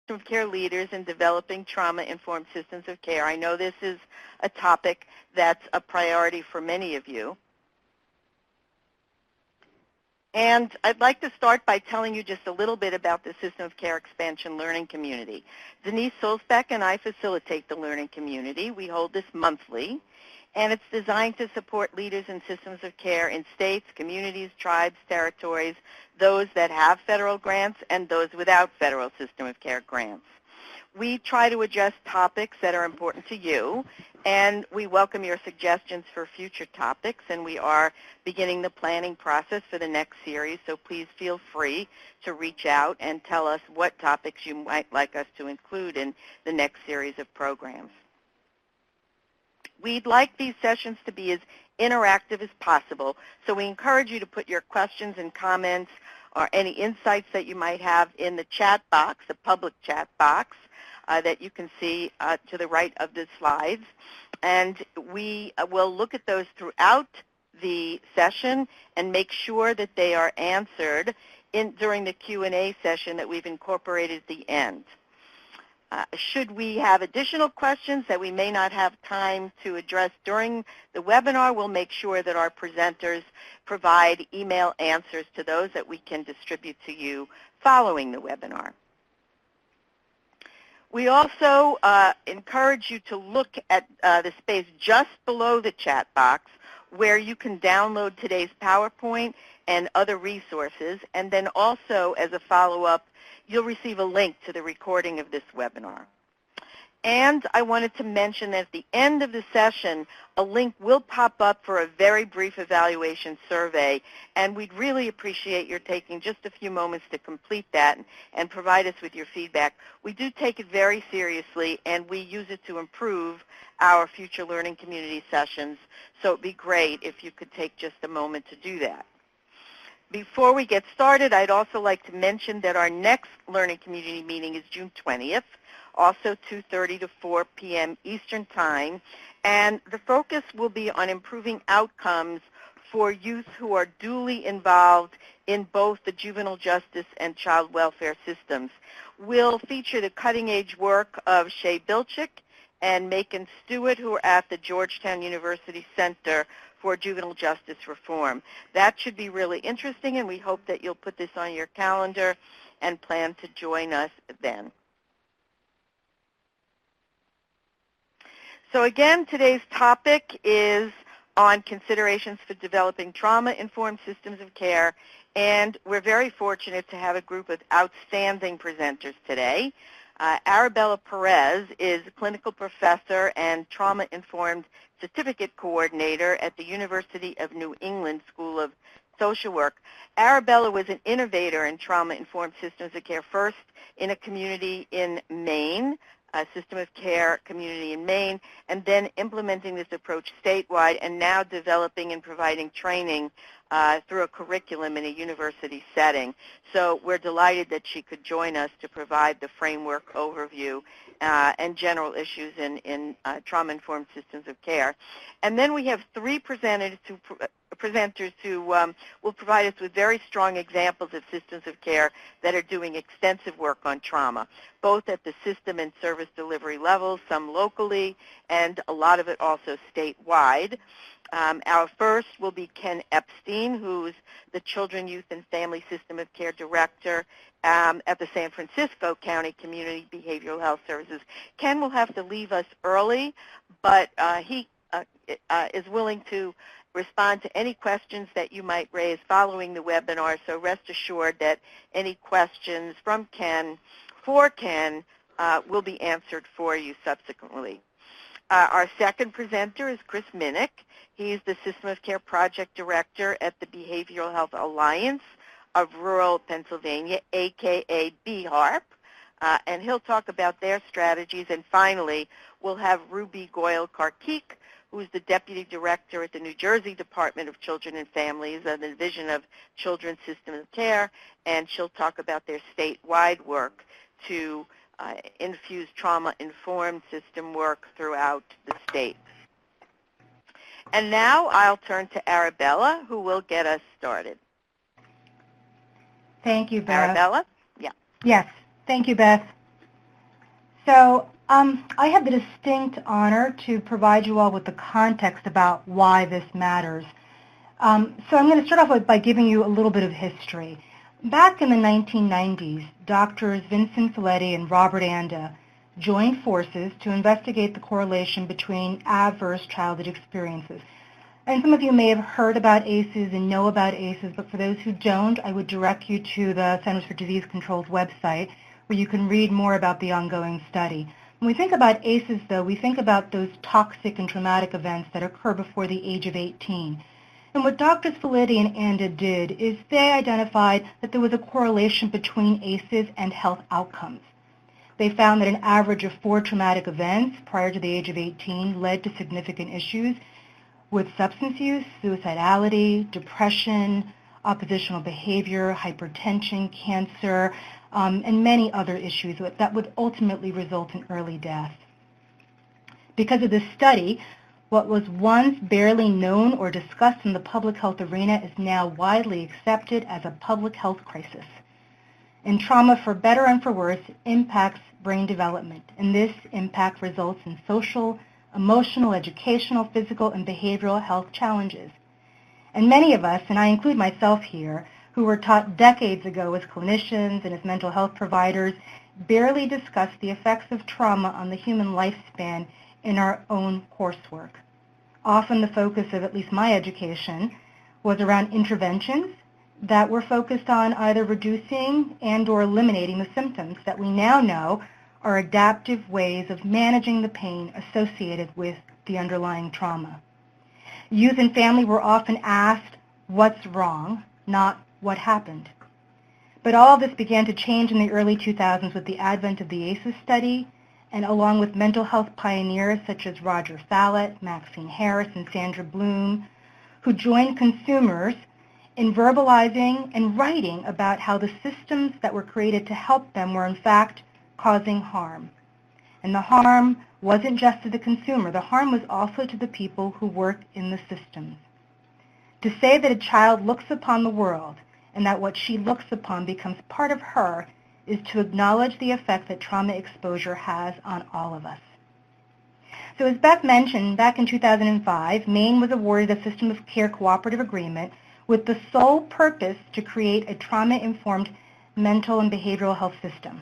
system of care leaders in developing trauma-informed systems of care. I know this is a topic that's a priority for many of you. And I'd like to start by telling you just a little bit about the System of Care Expansion Learning Community. Denise Solsbeck and I facilitate the learning community. We hold this monthly, and it's designed to support leaders in systems of care in states, communities, tribes, territories, those that have federal grants and those without federal system of care grants. We try to address topics that are important to you, and we welcome your suggestions for future topics, and we are beginning the planning process for the next series, so please feel free to reach out and tell us what topics you might like us to include in the next series of programs. We'd like these sessions to be as interactive as possible, so we encourage you to put your questions and comments or any insights that you might have in the chat box, the public chat box, that you can see to the right of the slides. And we will look at those throughout the session and make sure that they are answered during the Q&A session that we've incorporated at the end. Should we have additional questions that we may not have time to address during the webinar, we'll make sure that our presenters provide email answers to those that we can distribute to you following the webinar. We also encourage you to look at the space just below the chat box where you can download today's PowerPoint and other resources, and then also as a follow-up, you'll receive a link to the recording of this webinar. And I wanted to mention that at the end of the session, a link will pop up for a very brief evaluation survey, and we'd really appreciate your taking just a few moments to complete that and provide us with your feedback. We do take it very seriously, and we use it to improve our future learning community sessions, so it'd be great if you could take just a moment to do that. Before we get started, I'd also like to mention that our next learning community meeting is June 20th, also 2:30 to 4 p.m. Eastern Time, and the focus will be on improving outcomes for youth who are duly involved in both the juvenile justice and child welfare systems. We'll feature the cutting-edge work of Shay Bilchick and Macon Stewart, who are at the Georgetown University Center for Juvenile Justice Reform. That should be really interesting, and we hope that you'll put this on your calendar and plan to join us then. So again, today's topic is on considerations for developing trauma-informed systems of care, and we're very fortunate to have a group of outstanding presenters today. Arabella Perez is a clinical professor and trauma-informed certificate coordinator at the University of New England School of Social Work. Arabella was an innovator in trauma-informed systems of care, first in a community in Maine, a system of care community in Maine, and then implementing this approach statewide, and now developing and providing training through a curriculum in a university setting. So we're delighted that she could join us to provide the framework overview and general issues in trauma-informed systems of care. And then we have three presenters who will provide us with very strong examples of systems of care that are doing extensive work on trauma, both at the system and service delivery levels, some locally, and a lot of it also statewide. Our first will be Ken Epstein, who's the Children, Youth, and Family System of Care Director at the San Francisco County Community Behavioral Health Services. Ken will have to leave us early, but he is willing to respond to any questions that you might raise following the webinar, so rest assured that any questions from Ken, for Ken, will be answered for you subsequently. Our second presenter is Chris Minnick. He's the System of Care Project Director at the Behavioral Health Alliance of Rural Pennsylvania, aka BHARP, and he'll talk about their strategies. And finally, we'll have Ruby Goyle-Karkik, who's the Deputy Director at the New Jersey Department of Children and Families, the Division of Children's System of Care, and she'll talk about their statewide work to infuse trauma-informed system work throughout the state. And now I'll turn to Arabella, who will get us started. Thank you, Beth. Arabella? Yeah. Yes. Thank you, Beth. So I have the distinct honor to provide you all with the context about why this matters. So I'm going to start off by giving you a little bit of history. Back in the 1990s, doctors Vincent Felitti and Robert Anda joined forces to investigate the correlation between adverse childhood experiences. And some of you may have heard about ACEs and know about ACEs, but for those who don't, I would direct you to the Centers for Disease Control's website, where you can read more about the ongoing study. When we think about ACEs, though, we think about those toxic and traumatic events that occur before the age of 18. And what Drs. Felitti and Anda did is they identified that there was a correlation between ACEs and health outcomes. They found that an average of 4 traumatic events prior to the age of 18 led to significant issues with substance use, suicidality, depression, oppositional behavior, hypertension, cancer, and many other issues that would ultimately result in early death. Because of this study, what was once barely known or discussed in the public health arena is now widely accepted as a public health crisis. And trauma, for better and for worse, impacts brain development, and this impact results in social, emotional, educational, physical, and behavioral health challenges. And many of us, and I include myself here, who were taught decades ago as clinicians and as mental health providers, barely discuss the effects of trauma on the human lifespan in our own coursework. Often the focus of at least my education was around interventions that were focused on either reducing and or eliminating the symptoms that we now know are adaptive ways of managing the pain associated with the underlying trauma. Youth and family were often asked, what's wrong, not what happened. But all of this began to change in the early 2000s with the advent of the ACEs study, and along with mental health pioneers such as Roger Fallett, Maxine Harris, and Sandra Bloom, who joined consumers in verbalizing and writing about how the systems that were created to help them were in fact causing harm. And the harm wasn't just to the consumer. The harm was also to the people who work in the systems. To say that a child looks upon the world and that what she looks upon becomes part of her is to acknowledge the effect that trauma exposure has on all of us. So as Beth mentioned, back in 2005, Maine was awarded a System of Care Cooperative Agreement with the sole purpose to create a trauma-informed mental and behavioral health system.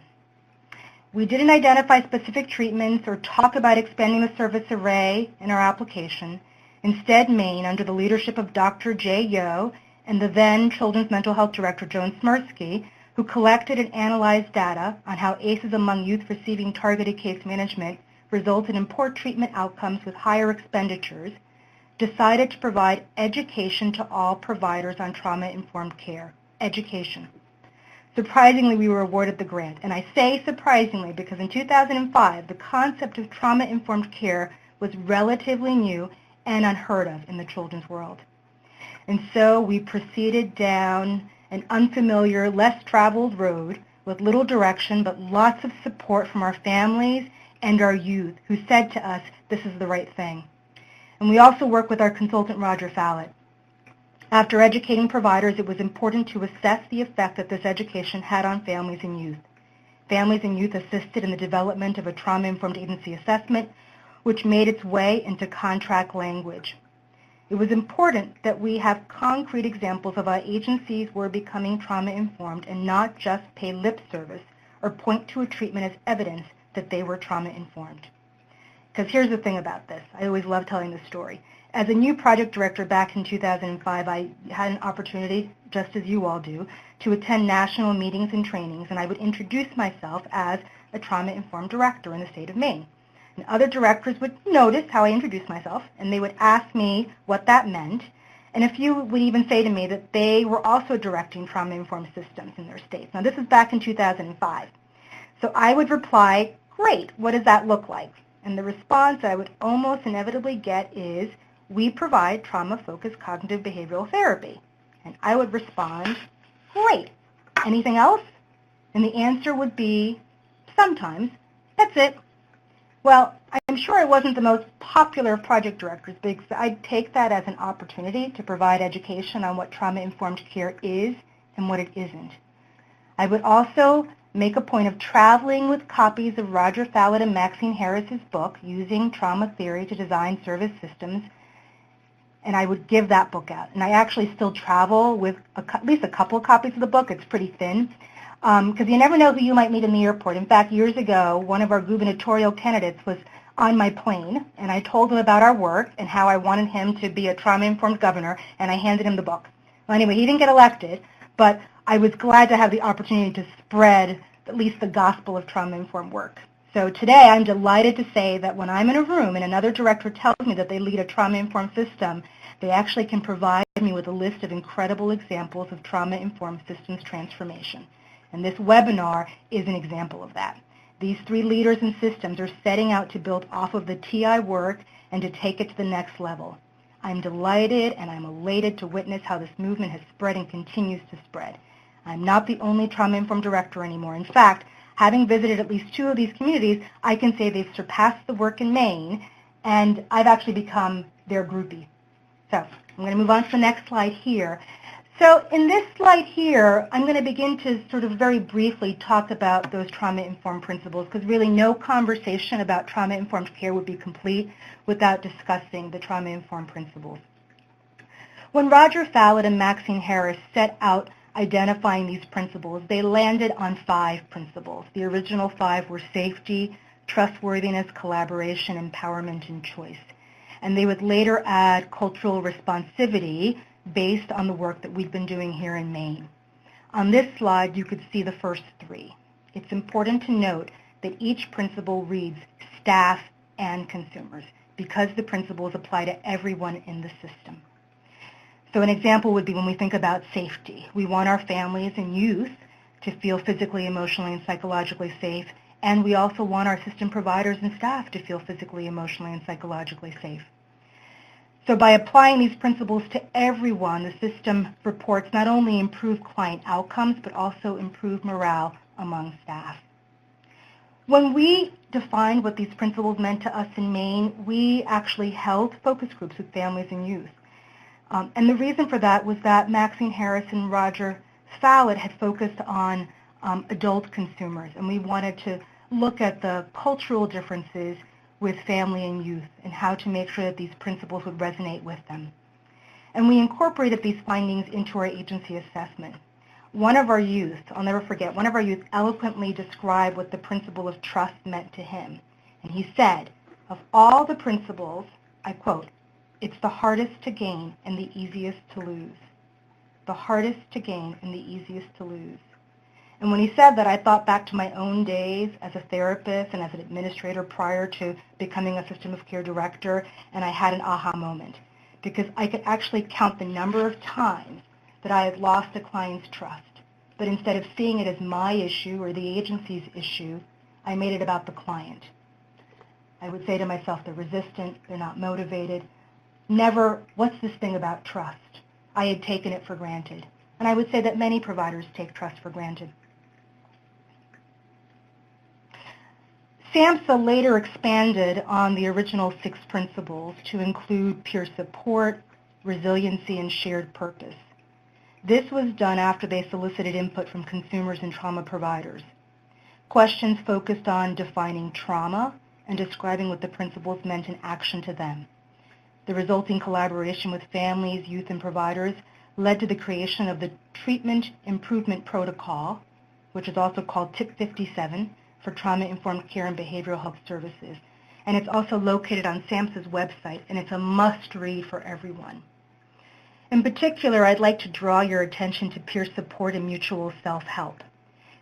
We didn't identify specific treatments or talk about expanding the service array in our application. Instead, Maine, under the leadership of Dr. Jay Yo and the then Children's Mental Health Director, Joan Smirsky, who collected and analyzed data on how ACEs among youth receiving targeted case management resulted in poor treatment outcomes with higher expenditures, decided to provide education to all providers on trauma-informed care. Education. Surprisingly, we were awarded the grant. And I say surprisingly because in 2005, the concept of trauma-informed care was relatively new and unheard of in the children's world. And so we proceeded down an unfamiliar, less traveled road with little direction but lots of support from our families and our youth who said to us, this is the right thing. And we also work with our consultant, Roger Fallett. After educating providers, it was important to assess the effect that this education had on families and youth. Families and youth assisted in the development of a trauma-informed agency assessment, which made its way into contract language. It was important that we have concrete examples of how agencies were becoming trauma-informed and not just pay lip service or point to a treatment as evidence that they were trauma-informed. Because here's the thing about this. I always love telling this story. As a new project director back in 2005, I had an opportunity, just as you all do, to attend national meetings and trainings, and I would introduce myself as a trauma-informed director in the state of Maine. And other directors would notice how I introduced myself, and they would ask me what that meant, and a few would even say to me that they were also directing trauma-informed systems in their states. Now, this is back in 2005. So I would reply, great, what does that look like? And the response I would almost inevitably get is, we provide trauma-focused cognitive behavioral therapy. And I would respond, great. Anything else? And the answer would be, sometimes. That's it. Well, I'm sure I wasn't the most popular of project directors because I'd take that as an opportunity to provide education on what trauma-informed care is and what it isn't. I would also make a point of traveling with copies of Roger Fallett and Maxine Harris's book, Using Trauma Theory to Design Service Systems, and I would give that book out. And I actually still travel with at least a couple of copies of the book. It's pretty thin, because you never know who you might meet in the airport. In fact, years ago, one of our gubernatorial candidates was on my plane, and I told him about our work and how I wanted him to be a trauma-informed governor, and I handed him the book. Well, anyway, he didn't get elected, but I was glad to have the opportunity to spread at least the gospel of trauma-informed work. So today I'm delighted to say that when I'm in a room and another director tells me that they lead a trauma-informed system, they actually can provide me with a list of incredible examples of trauma-informed systems transformation. And this webinar is an example of that. These 3 leaders and systems are setting out to build off of the TI work and to take it to the next level. I'm delighted and I'm elated to witness how this movement has spread and continues to spread. I'm not the only trauma-informed director anymore. In fact, having visited at least 2 of these communities, I can say they've surpassed the work in Maine, and I've actually become their groupie. So I'm going to move on to the next slide here. So in this slide here, I'm going to begin to sort of very briefly talk about those trauma-informed principles, because really no conversation about trauma-informed care would be complete without discussing the trauma-informed principles. When Roger Fallett and Maxine Harris set out identifying these principles, they landed on 5 principles. The original 5 were safety, trustworthiness, collaboration, empowerment, and choice. And they would later add cultural responsivity based on the work that we've been doing here in Maine. On this slide, you could see the first 3. It's important to note that each principle reads staff and consumers because the principles apply to everyone in the system. So an example would be when we think about safety. We want our families and youth to feel physically, emotionally, and psychologically safe, and we also want our system providers and staff to feel physically, emotionally, and psychologically safe. So by applying these principles to everyone, the system reports not only improved client outcomes, but also improved morale among staff. When we defined what these principles meant to us in Maine, we actually held focus groups with families and youth. And the reason for that was that Maxine Harris and Roger Fallett had focused on adult consumers, and we wanted to look at the cultural differences with family and youth and how to make sure that these principles would resonate with them. And we incorporated these findings into our agency assessment. One of our youth, I'll never forget, one of our youth eloquently described what the principle of trust meant to him. And he said, of all the principles, I quote, "It's the hardest to gain and the easiest to lose." The hardest to gain and the easiest to lose. And when he said that, I thought back to my own days as a therapist and as an administrator prior to becoming a system of care director, and I had an aha moment because I could actually count the number of times that I had lost a client's trust. But instead of seeing it as my issue or the agency's issue, I made it about the client. I would say to myself, they're resistant, they're not motivated. Never, what's this thing about trust? I had taken it for granted. And I would say that many providers take trust for granted. SAMHSA later expanded on the original 6 principles to include peer support, resiliency, and shared purpose. This was done after they solicited input from consumers and trauma providers. Questions focused on defining trauma and describing what the principles meant in action to them. The resulting collaboration with families, youth, and providers led to the creation of the Treatment Improvement Protocol, which is also called TIP 57, for Trauma-Informed Care and Behavioral Health Services. And it's also located on SAMHSA's website, and it's a must-read for everyone. In particular, I'd like to draw your attention to peer support and mutual self-help.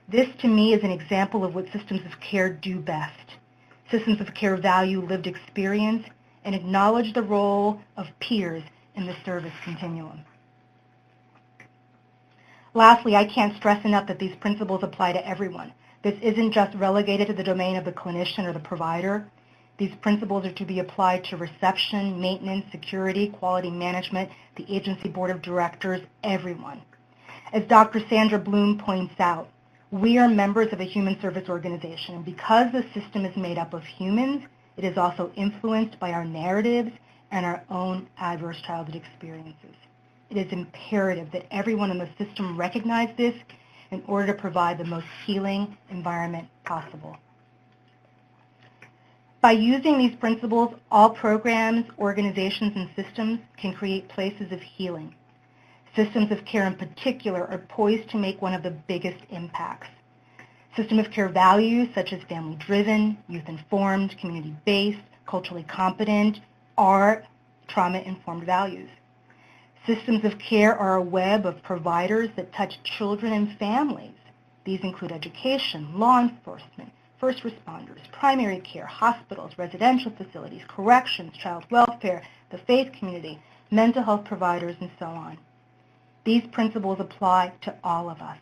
This, to me, is an example of what systems of care do best. Systems of care value lived experience and acknowledge the role of peers in the service continuum. Lastly, I can't stress enough that these principles apply to everyone. This isn't just relegated to the domain of the clinician or the provider. These principles are to be applied to reception, maintenance, security, quality management, the agency board of directors, everyone. As Dr. Sandra Bloom points out, we are members of a human service organization, and because the system is made up of humans, it is also influenced by our narratives and our own adverse childhood experiences. It is imperative that everyone in the system recognize this in order to provide the most healing environment possible. By using these principles, all programs, organizations, and systems can create places of healing. Systems of care in particular are poised to make one of the biggest impacts. System of care values such as family-driven, youth-informed, community-based, culturally competent are trauma-informed values. Systems of care are a web of providers that touch children and families. These include education, law enforcement, first responders, primary care, hospitals, residential facilities, corrections, child welfare, the faith community, mental health providers, and so on. These principles apply to all of us.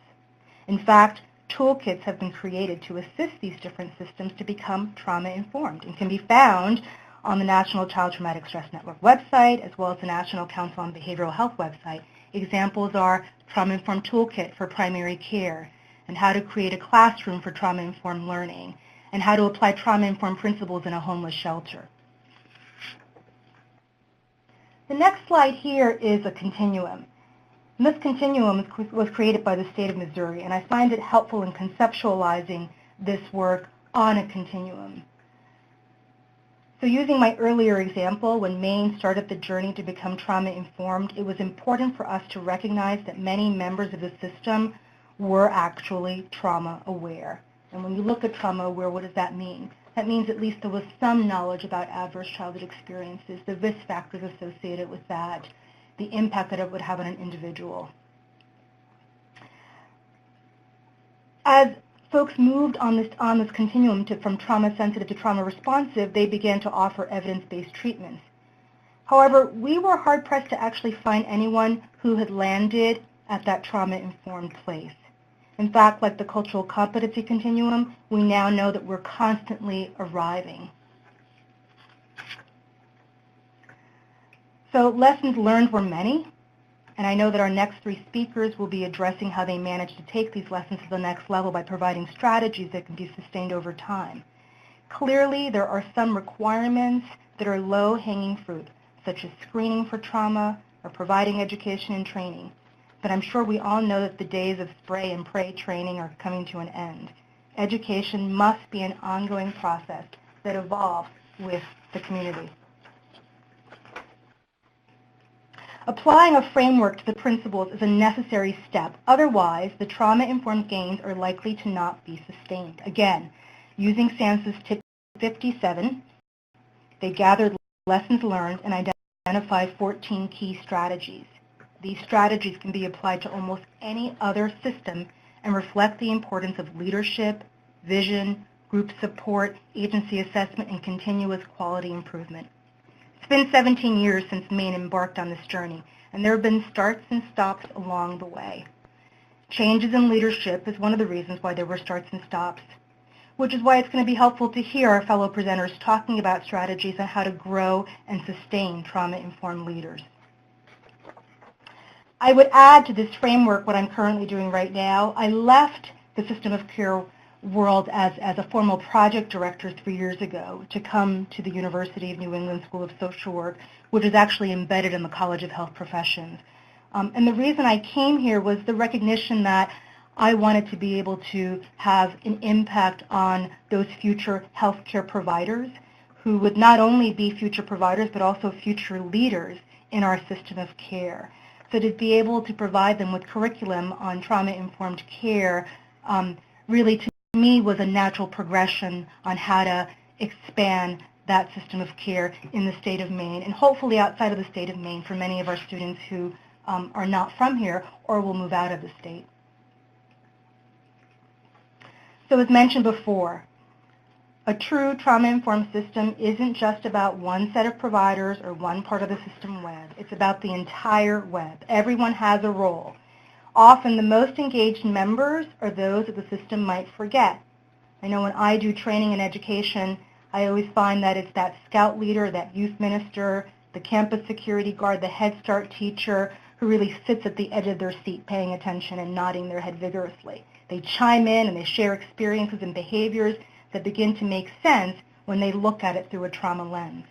In fact, toolkits have been created to assist these different systems to become trauma-informed and can be found on the National Child Traumatic Stress Network website as well as the National Council on Behavioral Health website. Examples are Trauma-Informed Toolkit for Primary Care, and how to create a classroom for trauma-informed learning, and how to apply trauma-informed principles in a homeless shelter. The next slide here is a continuum. And this continuum was created by the state of Missouri, and I find it helpful in conceptualizing this work on a continuum. So using my earlier example, when Maine started the journey to become trauma-informed, it was important for us to recognize that many members of the system were actually trauma-aware. And when you look at trauma-aware, what does that mean? That means at least there was some knowledge about adverse childhood experiences, the risk factors associated with that, the impact that it would have on an individual. As folks moved on this continuum from trauma-sensitive to trauma-responsive, they began to offer evidence-based treatments. However, we were hard-pressed to actually find anyone who had landed at that trauma-informed place. In fact, like the cultural competency continuum, we now know that we're constantly arriving. So lessons learned were many, and I know that our next three speakers will be addressing how they managed to take these lessons to the next level by providing strategies that can be sustained over time. Clearly, there are some requirements that are low-hanging fruit, such as screening for trauma or providing education and training. But I'm sure we all know that the days of spray and pray training are coming to an end. Education must be an ongoing process that evolves with the community. Applying a framework to the principles is a necessary step. Otherwise, the trauma-informed gains are likely to not be sustained. Again, using SANS's tip 57, they gathered lessons learned and identified 14 key strategies. These strategies can be applied to almost any other system and reflect the importance of leadership, vision, group support, agency assessment, and continuous quality improvement. It's been 17 years since Maine embarked on this journey, and there have been starts and stops along the way. Changes in leadership is one of the reasons why there were starts and stops, which is why it's going to be helpful to hear our fellow presenters talking about strategies on how to grow and sustain trauma-informed leaders. I would add to this framework what I'm currently doing right now. I left the system of care world as a formal project director 3 years ago to come to the University of New England School of Social Work, which is actually embedded in the College of Health Professions. And the reason I came here was the recognition that I wanted to be able to have an impact on those future healthcare providers who would not only be future providers but also future leaders in our system of care. So to be able to provide them with curriculum on trauma-informed care really to me was a natural progression on how to expand that system of care in the state of Maine and hopefully outside of the state of Maine for many of our students who are not from here or will move out of the state. So as mentioned before, a true trauma-informed system isn't just about one set of providers or one part of the system web. It's about the entire web. Everyone has a role. Often the most engaged members are those that the system might forget. I know when I do training and education, I always find that it's that scout leader, that youth minister, the campus security guard, the Head Start teacher who really sits at the edge of their seat paying attention and nodding their head vigorously. They chime in and they share experiences and behaviors that begin to make sense when they look at it through a trauma lens.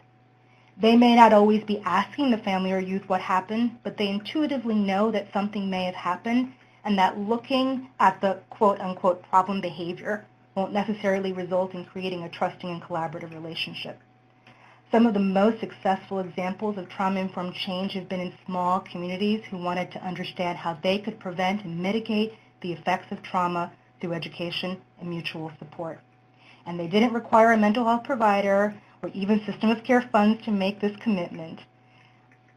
They may not always be asking the family or youth what happened, but they intuitively know that something may have happened and that looking at the quote-unquote problem behavior won't necessarily result in creating a trusting and collaborative relationship. Some of the most successful examples of trauma-informed change have been in small communities who wanted to understand how they could prevent and mitigate the effects of trauma through education and mutual support. And they didn't require a mental health provider or even system of care funds to make this commitment.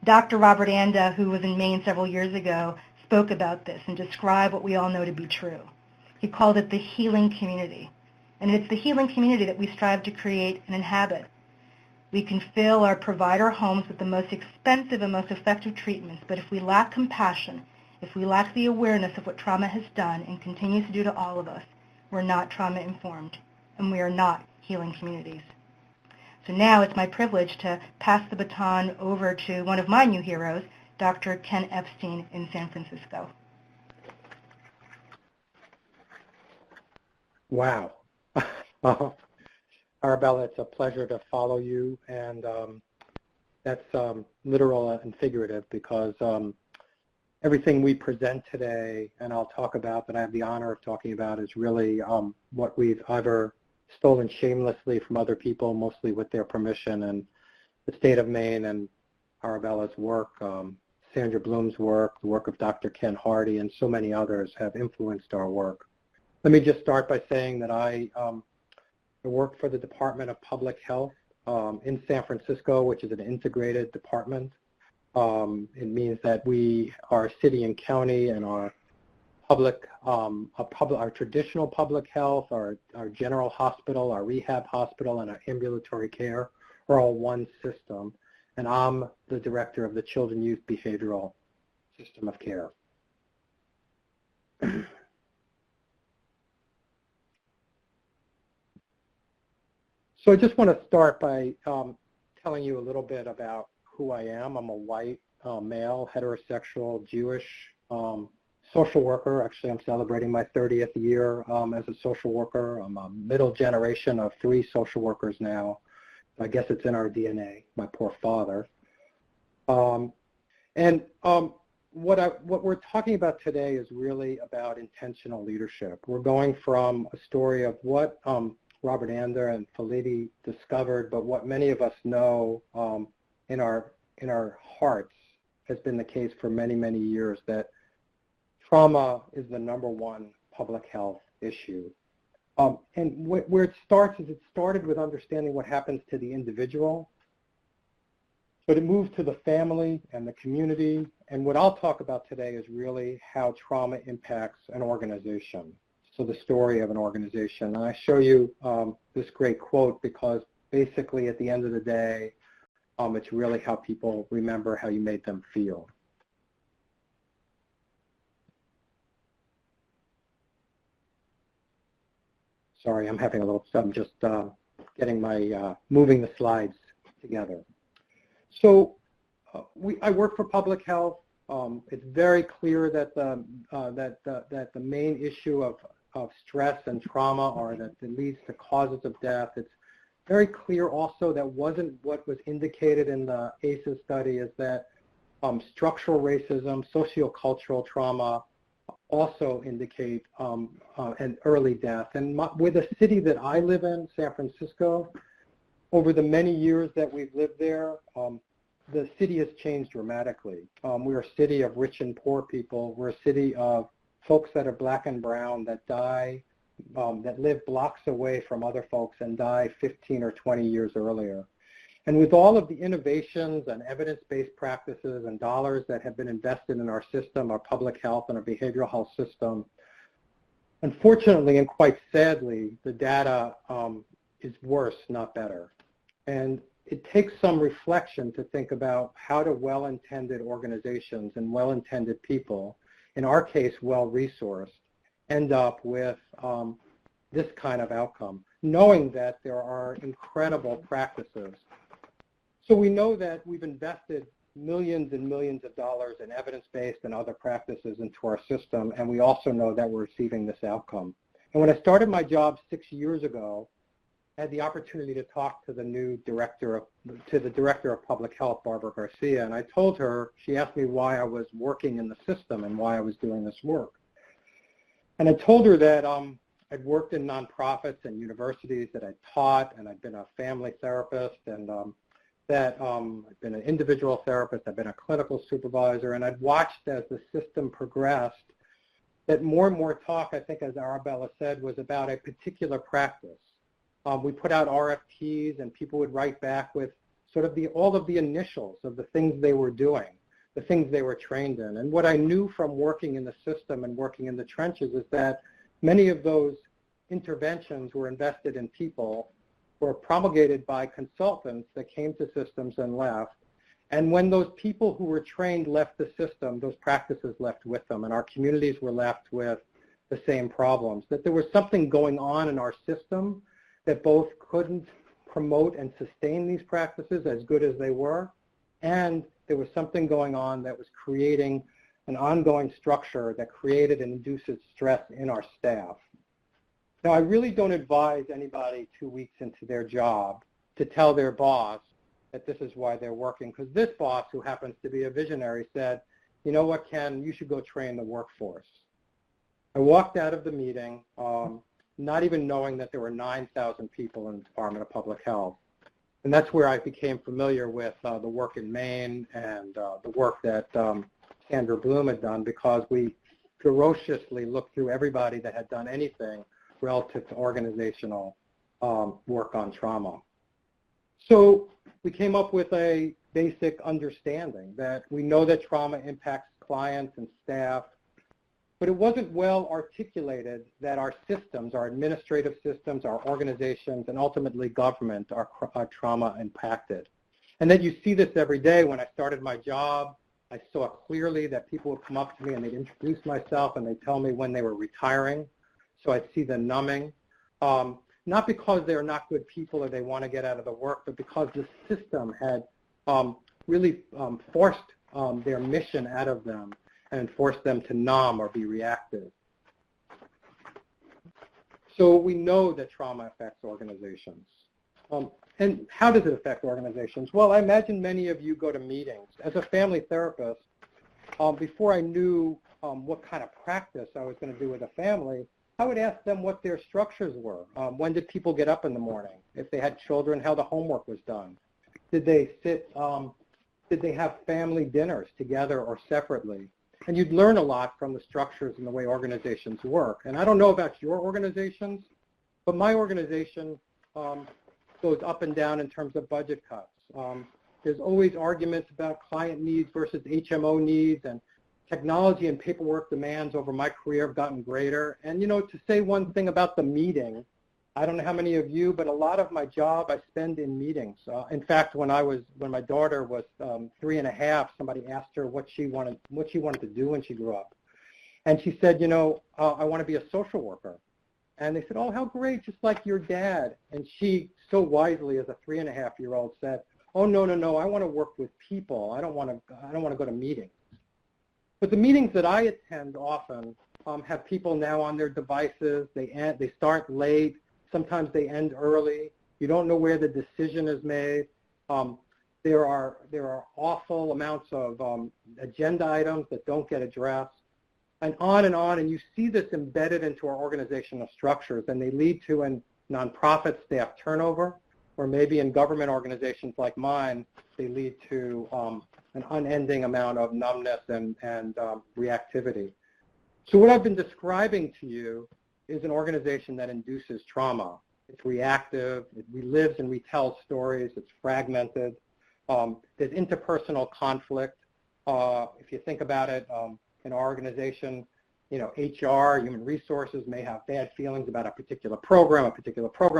Dr. Robert Anda, who was in Maine several years ago, spoke about this and described what we all know to be true. He called it the healing community. And it's the healing community that we strive to create and inhabit. We can fill our provider homes with the most expensive and most effective treatments, but if we lack compassion, if we lack the awareness of what trauma has done and continues to do to all of us, we're not trauma-informed, and we are not healing communities. So now it's my privilege to pass the baton over to one of my new heroes, Dr. Ken Epstein in San Francisco. Wow. Arabella, it's a pleasure to follow you, and that's literal and figurative because everything we present today, and I'll talk about, that I have the honor of talking about, is really what we've either stolen shamelessly from other people, mostly with their permission, and the state of Maine and Arabella's work, Sandra Bloom's work, the work of Dr. Ken Hardy, and so many others have influenced our work. Let me just start by saying that I work for the Department of Public Health in San Francisco, which is an integrated department. It means that we are city and county, and our our traditional public health, our general hospital, our rehab hospital, and our ambulatory care are all one system. And I'm the director of the Children Youth Behavioral System of Care. So I just want to start by telling you a little bit about who I am. I'm a white, male, heterosexual, Jewish social worker. Actually, I'm celebrating my 30th year as a social worker. I'm a middle generation of 3 social workers now. I guess it's in our DNA, my poor father. What we're talking about today is really about intentional leadership. We're going from a story of what Robert Anda and Felitti discovered, but what many of us know in our hearts has been the case for many, many years, that trauma is the #1 public health issue. And where it starts is it started with understanding what happens to the individual, but it moved to the family and the community. And what I'll talk about today is really how trauma impacts an organization. So the story of an organization. And I show you this great quote because basically at the end of the day, it's really how people remember how you made them feel. Sorry, I'm having a little, I'm just getting my, moving the slides together. So I work for public health. It's very clear that the main issue of stress and trauma are that it leads to causes of death. It's very clear also that wasn't what was indicated in the ACEs study is that structural racism, sociocultural trauma also indicate an early death. And with the city that I live in, San Francisco, over the many years that we've lived there, the city has changed dramatically. We're a city of rich and poor people. We're a city of folks that are black and brown that die, that live blocks away from other folks and die 15 or 20 years earlier. And with all of the innovations and evidence-based practices and dollars that have been invested in our system, our public health and our behavioral health system, unfortunately and quite sadly, the data is worse, not better. And it takes some reflection to think about how do well-intended organizations and well-intended people, in our case well-resourced, end up with this kind of outcome, knowing that there are incredible practices. So we know that we've invested millions and millions of dollars in evidence-based and other practices into our system, and we also know that we're receiving this outcome. And when I started my job 6 years ago, I had the opportunity to talk to the new director of public health, Barbara Garcia, and I told her, she asked me why I was working in the system and why I was doing this work. And I told her that I'd worked in nonprofits and universities, that I'd taught, and I'd been a family therapist, and that I've been an individual therapist, I've been a clinical supervisor, and I'd watched as the system progressed that more and more talk, I think as Arabella said, was about a particular practice. We put out RFPs and people would write back with sort of all of the initials of the things they were doing, the things they were trained in. And what I knew from working in the system and working in the trenches is that many of those interventions were invested in people, were promulgated by consultants that came to systems and left. And when those people who were trained left the system, those practices left with them, and our communities were left with the same problems. That there was something going on in our system that both couldn't promote and sustain these practices as good as they were, and there was something going on that was creating an ongoing structure that created and induces stress in our staff. Now, I really don't advise anybody 2 weeks into their job to tell their boss that this is why they're working, because this boss, who happens to be a visionary, said, you know what, Ken, you should go train the workforce. I walked out of the meeting not even knowing that there were 9,000 people in the Department of Public Health. And that's where I became familiar with the work in Maine and the work that Sandra Bloom had done, because we ferociously looked through everybody that had done anything relative to organizational work on trauma. So we came up with a basic understanding that we know that trauma impacts clients and staff, but it wasn't well articulated that our systems, our administrative systems, our organizations, and ultimately government are trauma impacted. And that you see this every day. When I started my job, I saw clearly that people would come up to me and they'd introduce myself and they'd tell me when they were retiring. So I'd see the numbing. Not because they're not good people or they want to get out of the work, but because the system had really forced their mission out of them and forced them to numb or be reactive. So we know that trauma affects organizations. And how does it affect organizations? Well, I imagine many of you go to meetings. As a family therapist, before I knew what kind of practice I was going to do with a family, I would ask them what their structures were. When did people get up in the morning? If they had children, how the homework was done. Did they have family dinners together or separately? And you'd learn a lot from the structures and the way organizations work. And I don't know about your organizations, but my organization goes up and down in terms of budget cuts. There's always arguments about client needs versus HMO needs, and technology and paperwork demands over my career have gotten greater. And, you know, to say one thing about the meeting, I don't know how many of you, but a lot of my job I spend in meetings. In fact, when my daughter was 3.5, somebody asked her what she wanted to do when she grew up. And she said, you know, I want to be a social worker. And they said, oh, how great, just like your dad. And she, so wisely as a 3.5-year-old, said, oh, no, I want to work with people. I don't want to go to meetings. But the meetings that I attend often have people now on their devices. They start late. Sometimes they end early. You don't know where the decision is made. There are awful amounts of agenda items that don't get addressed, and on, and you see this embedded into our organizational structures, and they lead to a nonprofit staff turnover, or maybe in government organizations like mine, they lead to an unending amount of numbness and reactivity. So what I've been describing to you is an organization that induces trauma. It's reactive, it relives and retells stories, it's fragmented, there's interpersonal conflict. If you think about it, in our organization, you know, HR, human resources may have bad feelings about a particular program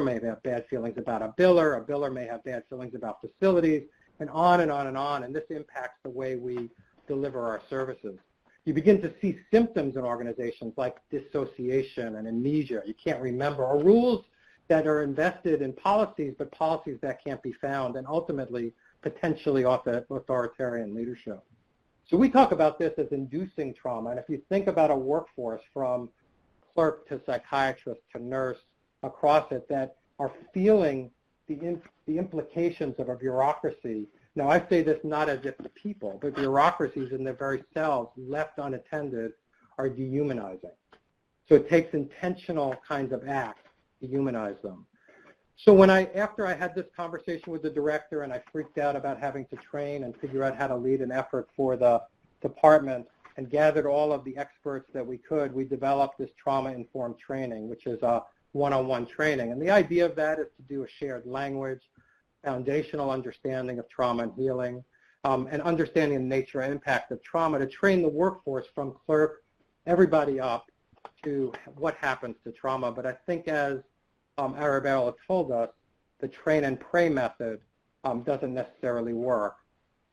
may have bad feelings about a biller may have bad feelings about facilities, and on and on and on, and this impacts the way we deliver our services. You begin to see symptoms in organizations like dissociation and amnesia. You can't remember, or rules that are invested in policies, but policies that can't be found, and ultimately, potentially authoritarian leadership. So we talk about this as inducing trauma, and if you think about a workforce from clerk to psychiatrist to nurse across it that are feeling the implications of a bureaucracy. Now, I say this not as if the people, but bureaucracies in their very selves, left unattended, are dehumanizing. So it takes intentional kinds of acts to humanize them. So after I had this conversation with the director and I freaked out about having to train and figure out how to lead an effort for the department and gathered all of the experts that we could, we developed this trauma-informed training, which is a one-on-one training. And the idea of that is to do a shared language, foundational understanding of trauma and healing, and understanding the nature and impact of trauma to train the workforce from clerk, everybody up to what happens to trauma. But I think as Arabella told us, the train and pray method doesn't necessarily work.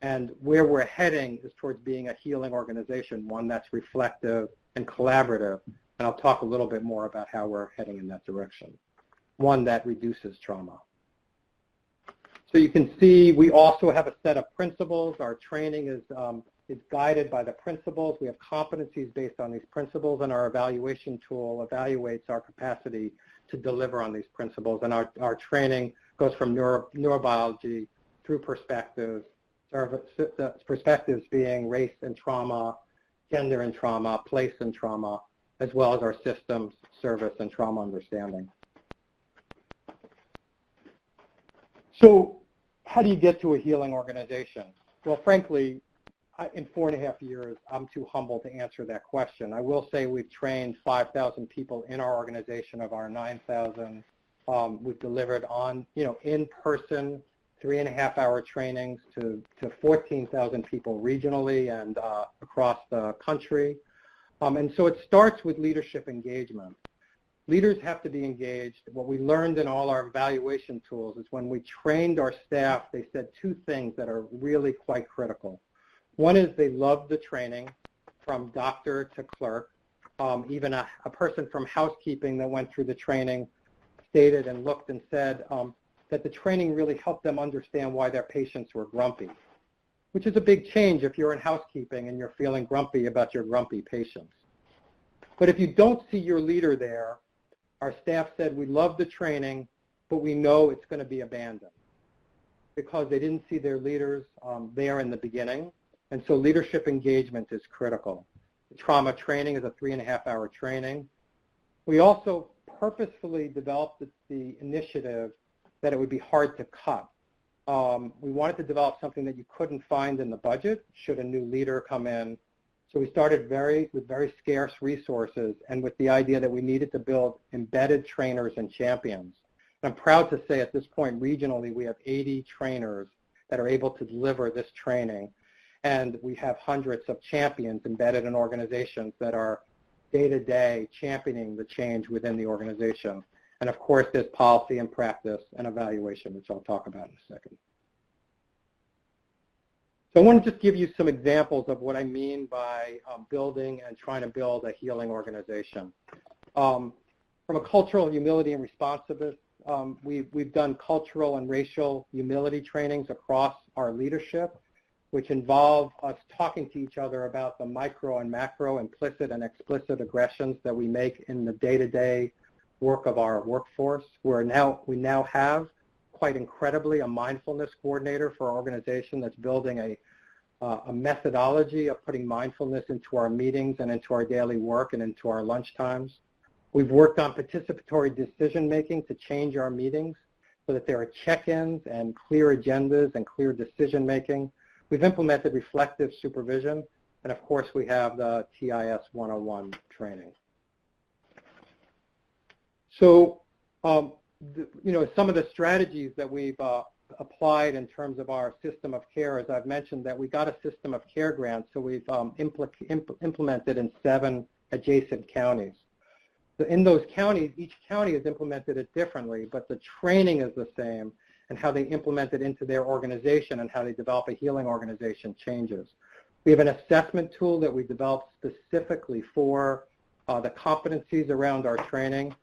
And where we're heading is towards being a healing organization, one that's reflective and collaborative. And I'll talk a little bit more about how we're heading in that direction. One that reduces trauma. So you can see we also have a set of principles. Our training is guided by the principles. We have competencies based on these principles, and our evaluation tool evaluates our capacity to deliver on these principles. And our training goes from neurobiology through perspectives, perspectives being race and trauma, gender and trauma, place and trauma, as well as our systems, service, and trauma understanding. So how do you get to a healing organization? Well, frankly, in 4.5 years, I'm too humble to answer that question. I will say we've trained 5,000 people in our organization of our 9,000. We've delivered on, in-person 3.5-hour trainings to 14,000 people regionally and across the country. And so it starts with leadership engagement. Leaders have to be engaged. What we learned in all our evaluation tools is when we trained our staff, they said two things that are really quite critical. One is they loved the training from doctor to clerk. Even a person from housekeeping that went through the training stated and looked and said that the training really helped them understand why their patients were grumpy, which is a big change if you're in housekeeping and you're feeling grumpy about your grumpy patients. But if you don't see your leader there, our staff said, we love the training, but we know it's going to be abandoned because they didn't see their leaders there in the beginning. And so leadership engagement is critical. The trauma training is a 3.5-hour training. We also purposefully developed the initiative that it would be hard to cut. We wanted to develop something that you couldn't find in the budget should a new leader come in. So we started with very scarce resources and with the idea that we needed to build embedded trainers and champions. And I'm proud to say at this point regionally we have 80 trainers that are able to deliver this training. And we have hundreds of champions embedded in organizations that are day-to-day championing the change within the organization. And of course, there's policy and practice and evaluation, which I'll talk about in a second. So I want to just give you some examples of what I mean by building and trying to build a healing organization. From a cultural humility and responsiveness, we've done cultural and racial humility trainings across our leadership, which involve us talking to each other about the micro and macro, implicit and explicit aggressions that we make in the day-to-day work of our workforce. We now have, quite incredibly, a mindfulness coordinator for our organization that's building a methodology of putting mindfulness into our meetings and into our daily work and into our lunch times. We've worked on participatory decision-making to change our meetings so that there are check-ins and clear agendas and clear decision-making. We've implemented reflective supervision, and of course we have the TIS 101 training. So, some of the strategies that we've applied in terms of our system of care, as I've mentioned, that we got a system of care grant, so we've implemented in 7 adjacent counties. So in those counties, each county has implemented it differently, but the training is the same, and how they implement it into their organization and how they develop a healing organization changes. We have an assessment tool that we developed specifically for the competencies around our training.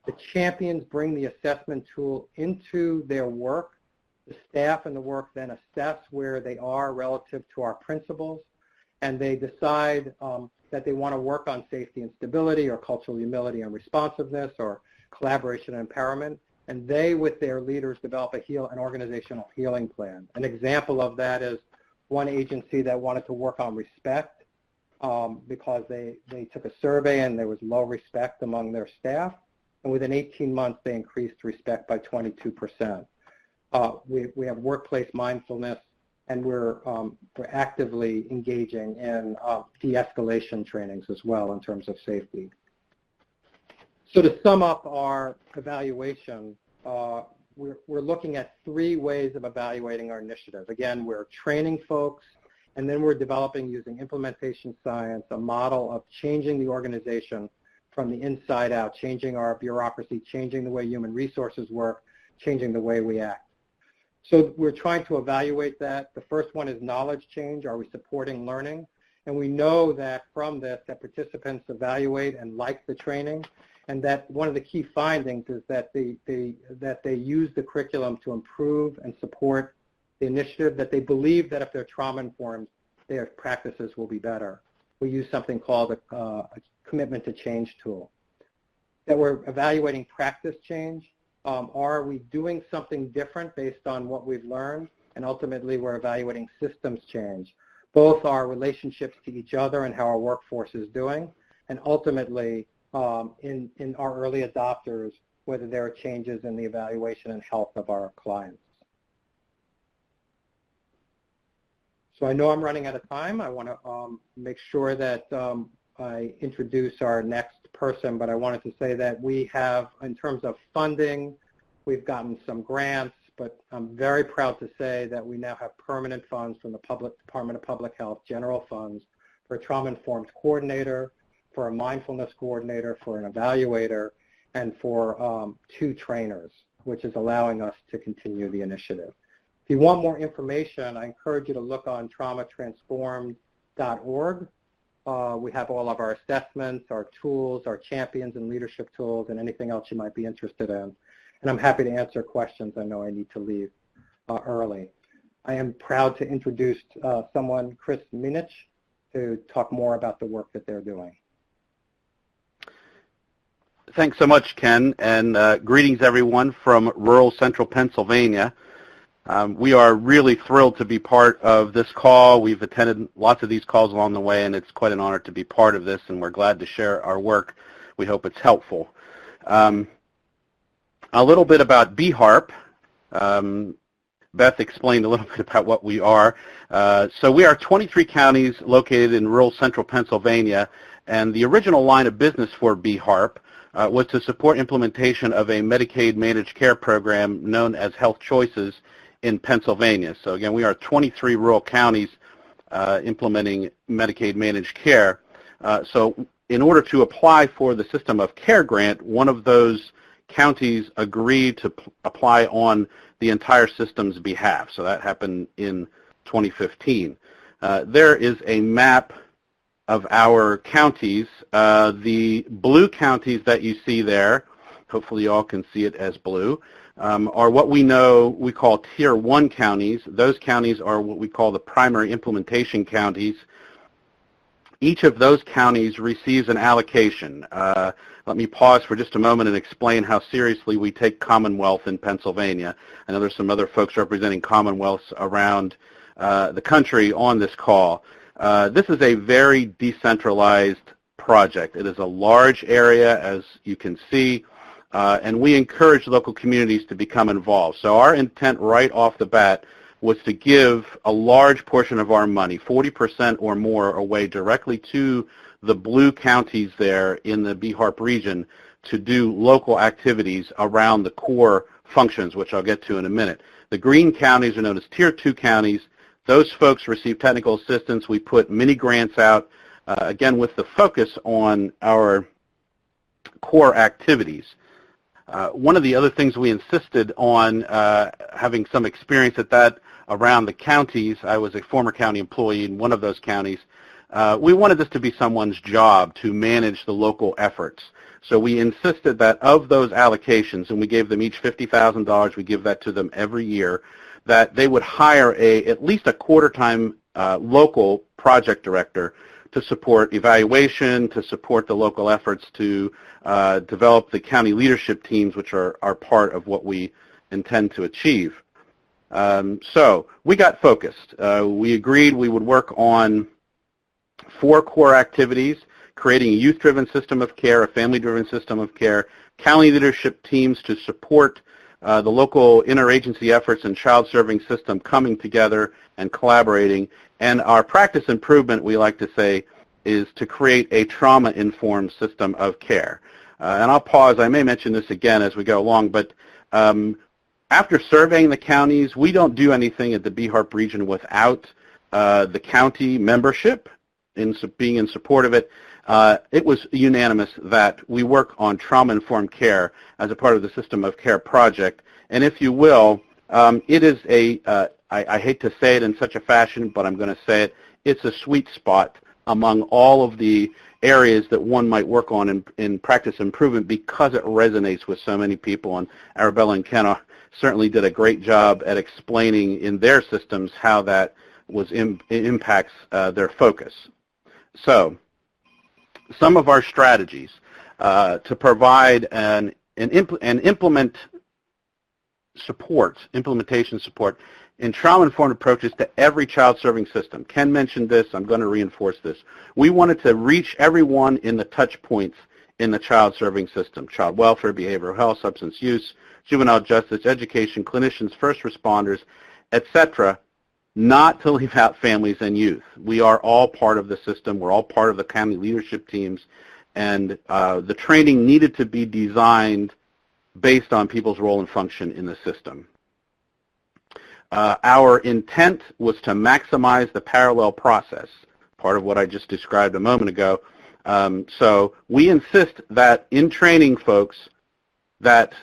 The champions bring the assessment tool into their work. The staff and the work then assess where they are relative to our principles, and they decide that they want to work on safety and stability or cultural humility and responsiveness or collaboration and empowerment. And they, with their leaders, develop an organizational healing plan. An example of that is one agency that wanted to work on respect. because they took a survey and there was low respect among their staff. And within 18 months, they increased respect by 22%. We have workplace mindfulness, and we're actively engaging in de-escalation trainings as well in terms of safety. So to sum up our evaluation, we're looking at 3 ways of evaluating our initiative. Again, we're training folks, and then we're developing, using implementation science, a model of changing the organization from the inside out, changing our bureaucracy, changing the way human resources work, changing the way we act. So we're trying to evaluate that. The first one is knowledge change. Are we supporting learning? And we know that from this, that participants evaluate and like the training, and that one of the key findings is that they use the curriculum to improve and support the initiative, that they believe that if they're trauma-informed, their practices will be better. We use something called a commitment to change tool. That we're evaluating practice change. Are we doing something different based on what we've learned? And ultimately, we're evaluating systems change, both our relationships to each other and how our workforce is doing, and ultimately, in our early adopters, whether there are changes in the evaluation and health of our clients. So I know I'm running out of time. I want to make sure that I introduce our next person, but I wanted to say that we have, in terms of funding, we've gotten some grants, but I'm very proud to say that we now have permanent funds from the Department of Public Health, general funds, for a trauma-informed coordinator, for a mindfulness coordinator, for an evaluator, and for 2 trainers, which is allowing us to continue the initiative. If you want more information, I encourage you to look on traumatransformed.org. We have all of our assessments, our tools, our champions and leadership tools, and anything else you might be interested in. And I'm happy to answer questions. I know I need to leave early. I am proud to introduce someone, Chris Minich, to talk more about the work that they're doing. Thanks so much, Ken, and greetings everyone from rural central Pennsylvania. We are really thrilled to be part of this call. We've attended lots of these calls along the way, and it's quite an honor to be part of this, and we're glad to share our work. We hope it's helpful. A little bit about BHARP. Beth explained a little bit about what we are. So we are 23 counties located in rural central Pennsylvania, and the original line of business for BHARP was to support implementation of a Medicaid managed care program known as Health Choices in Pennsylvania. So again, we are 23 rural counties implementing Medicaid managed care. So in order to apply for the System of Care grant, one of those counties agreed to apply on the entire system's behalf. So that happened in 2015. There is a map of our counties. The blue counties that you see there, hopefully you all can see it as blue, are what we call Tier 1 counties. Those counties are what we call the primary implementation counties. Each of those counties receives an allocation. Let me pause for just a moment and explain how seriously we take Commonwealth in Pennsylvania. I know there's some other folks representing Commonwealths around the country on this call. This is a very decentralized project. It is a large area, as you can see, and we encourage local communities to become involved. So our intent right off the bat was to give a large portion of our money, 40% or more, away directly to the blue counties there in the BHARP region to do local activities around the core functions, which I'll get to in a minute. The green counties are known as Tier 2 counties. Those folks receive technical assistance. We put mini grants out, again, with the focus on our core activities. One of the other things we insisted on, having some experience at that around the counties, I was a former county employee in one of those counties, we wanted this to be someone's job to manage the local efforts. So we insisted that of those allocations, and we gave them each $50,000, we give that to them every year, that they would hire at least a quarter-time local project director to support evaluation, to support the local efforts to develop the county leadership teams, which are part of what we intend to achieve. So we got focused. We agreed we would work on 4 core activities: creating a youth-driven system of care, a family-driven system of care, county leadership teams to support the local interagency efforts and child-serving system coming together and collaborating, and our practice improvement, we like to say, is to create a trauma-informed system of care. And I'll pause. I may mention this again as we go along, but after surveying the counties, we don't do anything at the BHARP region without the county membership being in support of it. It was unanimous that we work on trauma-informed care as a part of the System of Care project. And if you will, it is I hate to say it in such a fashion, but I'm going to say it, it's a sweet spot among all of the areas that one might work on in practice improvement because it resonates with so many people. And Arabella and Ken certainly did a great job at explaining in their systems how that impacts their focus. So, some of our strategies to provide and implement implementation support in trauma-informed approaches to every child-serving system. Ken mentioned this. I'm going to reinforce this. We wanted to reach everyone in the touch points in the child-serving system: child welfare, behavioral health, substance use, juvenile justice, education, clinicians, first responders, etc., not to leave out families and youth. We are all part of the system. We're all part of the county leadership teams, and the training needed to be designed based on people's role and function in the system. Our intent was to maximize the parallel process, part of what I just described a moment ago. So we insist that in training folks that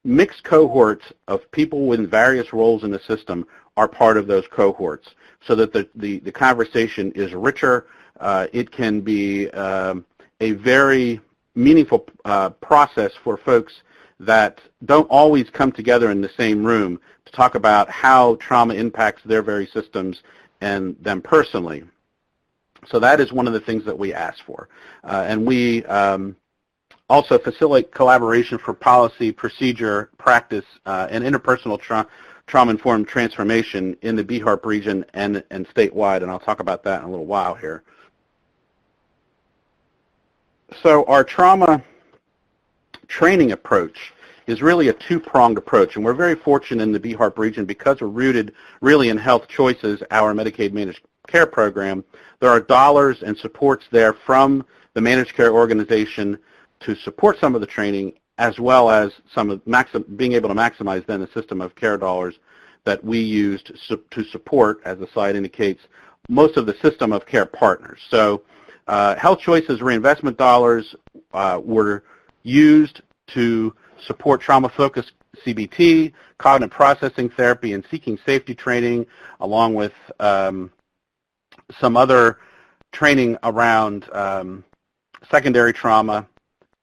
mixed cohorts of people with various roles in the system are part of those cohorts, so that the conversation is richer. It can be a very meaningful process for folks that don't always come together in the same room to talk about how trauma impacts their very systems and them personally. So that is one of the things that we ask for. And we also facilitate collaboration for policy, procedure, practice, and interpersonal trauma-informed transformation in the BHARP region and statewide, and I'll talk about that in a little while here. So our trauma training approach is really a two-pronged approach, and we're very fortunate in the BHARP region because we're rooted really in Health Choices, our Medicaid managed care program. There are dollars and supports there from the managed care organization to support some of the training, as well as some of being able to maximize then the system of care dollars that we used to support, as the slide indicates, most of the system of care partners. So Health Choices reinvestment dollars were used to support trauma-focused CBT, cognitive processing therapy, and seeking safety training, along with some other training around secondary trauma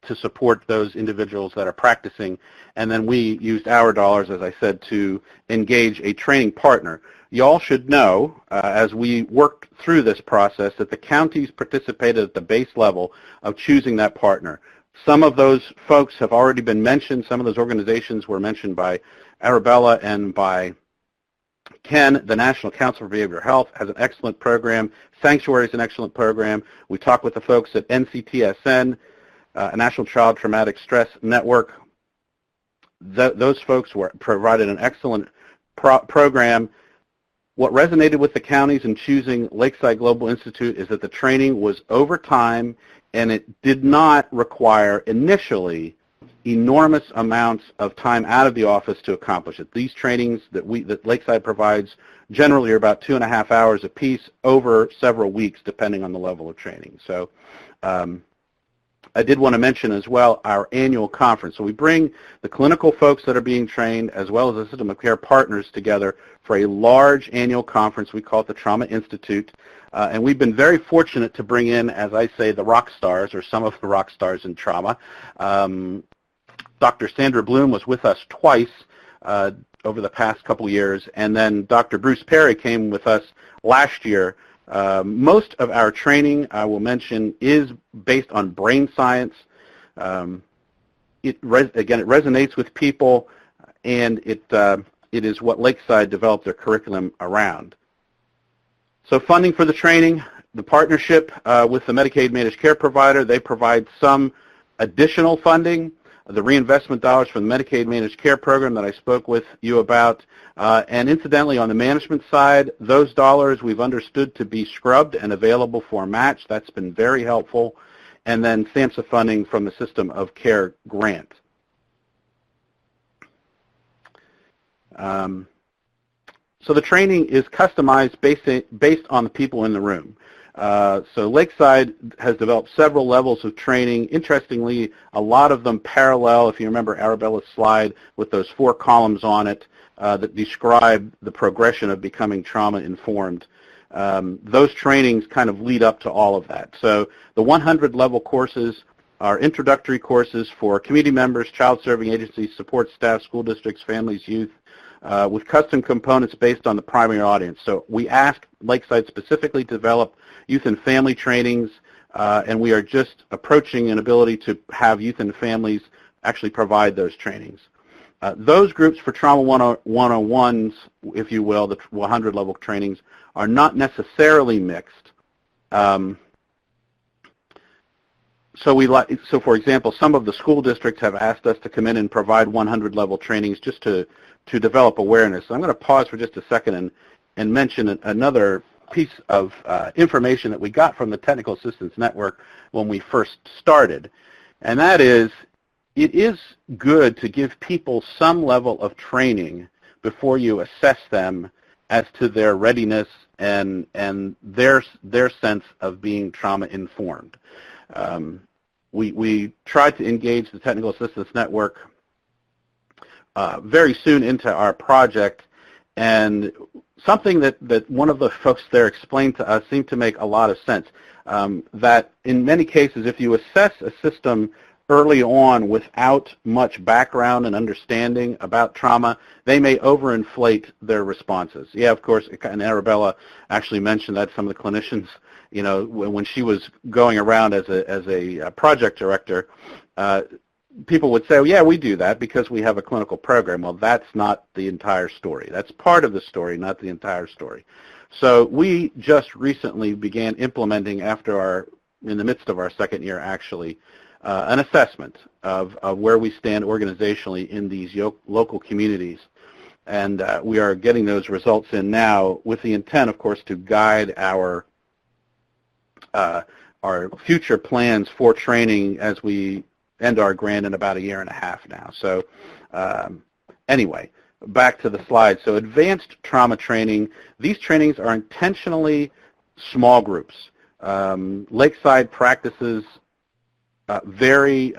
to support those individuals that are practicing. And then we used our dollars, as I said, to engage a training partner. You all should know, as we worked through this process, that the counties participated at the base level of choosing that partner. Some of those folks have already been mentioned. Some of those organizations were mentioned by Arabella and by Ken. The National Council for Behavioral Health has an excellent program. Sanctuary is an excellent program. We talked with the folks at NCTSN, a National Child Traumatic Stress Network. Those folks provided an excellent program. What resonated with the counties in choosing Lakeside Global Institute is that the training was over time, and it did not require initially enormous amounts of time out of the office to accomplish it. These trainings that Lakeside provides generally are about 2.5 hours apiece over several weeks, depending on the level of training. So I did want to mention as well our annual conference. So we bring the clinical folks that are being trained as well as the system of care partners together for a large annual conference. We call it the Trauma Institute. And we've been very fortunate to bring in, as I say, the rock stars, or some of the rock stars in trauma. Dr. Sandra Bloom was with us twice over the past couple years, and then Dr. Bruce Perry came with us last year. Most of our training, I will mention, is based on brain science. Again, it resonates with people, and it is what Lakeside developed their curriculum around. So funding for the training, the partnership with the Medicaid managed care provider, they provide some additional funding. The reinvestment dollars from the Medicaid managed care program that I spoke with you about. And incidentally, on the management side, those dollars we've understood to be scrubbed and available for match. That's been very helpful. And then SAMHSA funding from the System of Care grant. So the training is customized based on the people in the room. So Lakeside has developed several levels of training. Interestingly, a lot of them parallel, if you remember Arabella's slide with those 4 columns on it that describe the progression of becoming trauma-informed. Those trainings kind of lead up to all of that. So the 100 level courses are introductory courses for community members, child-serving agencies, support staff, school districts, families, youth, with custom components based on the primary audience. So we asked Lakeside specifically to develop youth and family trainings, and we are just approaching an ability to have youth and families actually provide those trainings. Those groups for Trauma 101s, if you will, the 100 level trainings, are not necessarily mixed. So for example, some of the school districts have asked us to come in and provide 100 level trainings just to develop awareness. So I'm going to pause for just a second and mention another piece of information that we got from the Technical Assistance Network when we first started, and that is it is good to give people some level of training before you assess them as to their readiness and their sense of being trauma-informed. We tried to engage the Technical Assistance Network very soon into our project, and something that one of the folks there explained to us seemed to make a lot of sense, that in many cases if you assess a system early on without much background and understanding about trauma, they may overinflate their responses. Yeah, of course, and Arabella actually mentioned that some of the clinicians, you know, when she was going around as a project director, people would say, well, yeah, we do that because we have a clinical program. Well, that's not the entire story. That's part of the story, not the entire story. So we just recently began implementing in the midst of our second year actually, an assessment of where we stand organizationally in these local communities. And we are getting those results in now with the intent, of course, to guide our future plans for training as we end our grant in about 1.5 years now. So anyway, back to the slide. So advanced trauma training, these trainings are intentionally small groups. Lakeside practices very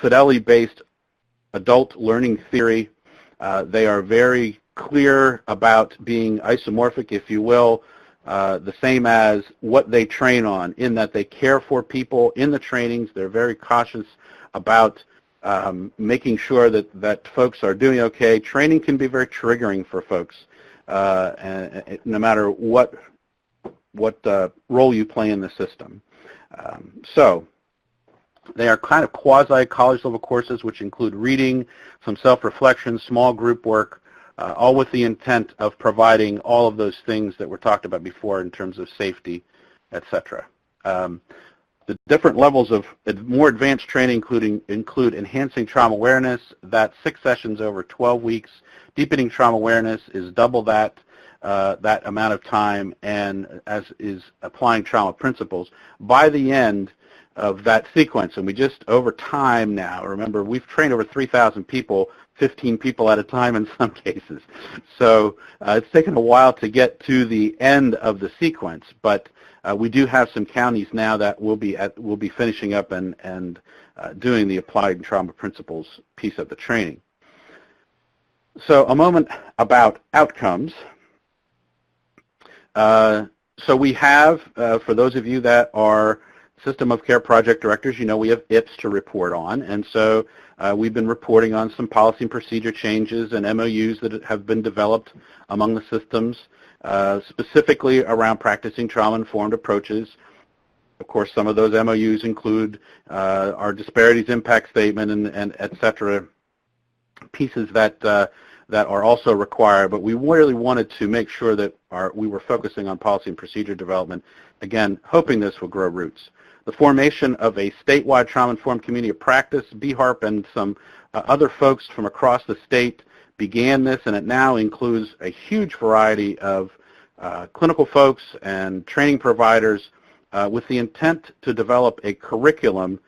fidelity-based adult learning theory. They are very clear about being isomorphic, if you will, the same as what they train on, in that they care for people in the trainings. They're very cautious about making sure that folks are doing okay. Training can be very triggering for folks, and no matter what role you play in the system. So they are kind of quasi-college level courses, which include reading, some self-reflection, small group work, all with the intent of providing all of those things that were talked about before in terms of safety, etc. The different levels of more advanced training include enhancing trauma awareness. That's 6 sessions over 12 weeks. Deepening trauma awareness is double that amount of time, and as is applying trauma principles. By the end of that sequence, and we just over time now, remember we've trained over 3,000 people, 15 people at a time in some cases. So it's taken a while to get to the end of the sequence, but we do have some counties now that will be finishing up and doing the applied trauma principles piece of the training. So a moment about outcomes. So we have, for those of you that are System of Care project directors, you know we have IPS to report on, and so we've been reporting on some policy and procedure changes and MOUs that have been developed among the systems, specifically around practicing trauma-informed approaches. Of course, some of those MOUs include our disparities impact statement and et cetera, pieces that that are also required, but we really wanted to make sure that we were focusing on policy and procedure development, again, hoping this will grow roots. The formation of a statewide trauma-informed community of practice, BHARP, and some other folks from across the state began this, and it now includes a huge variety of clinical folks and training providers with the intent to develop a curriculum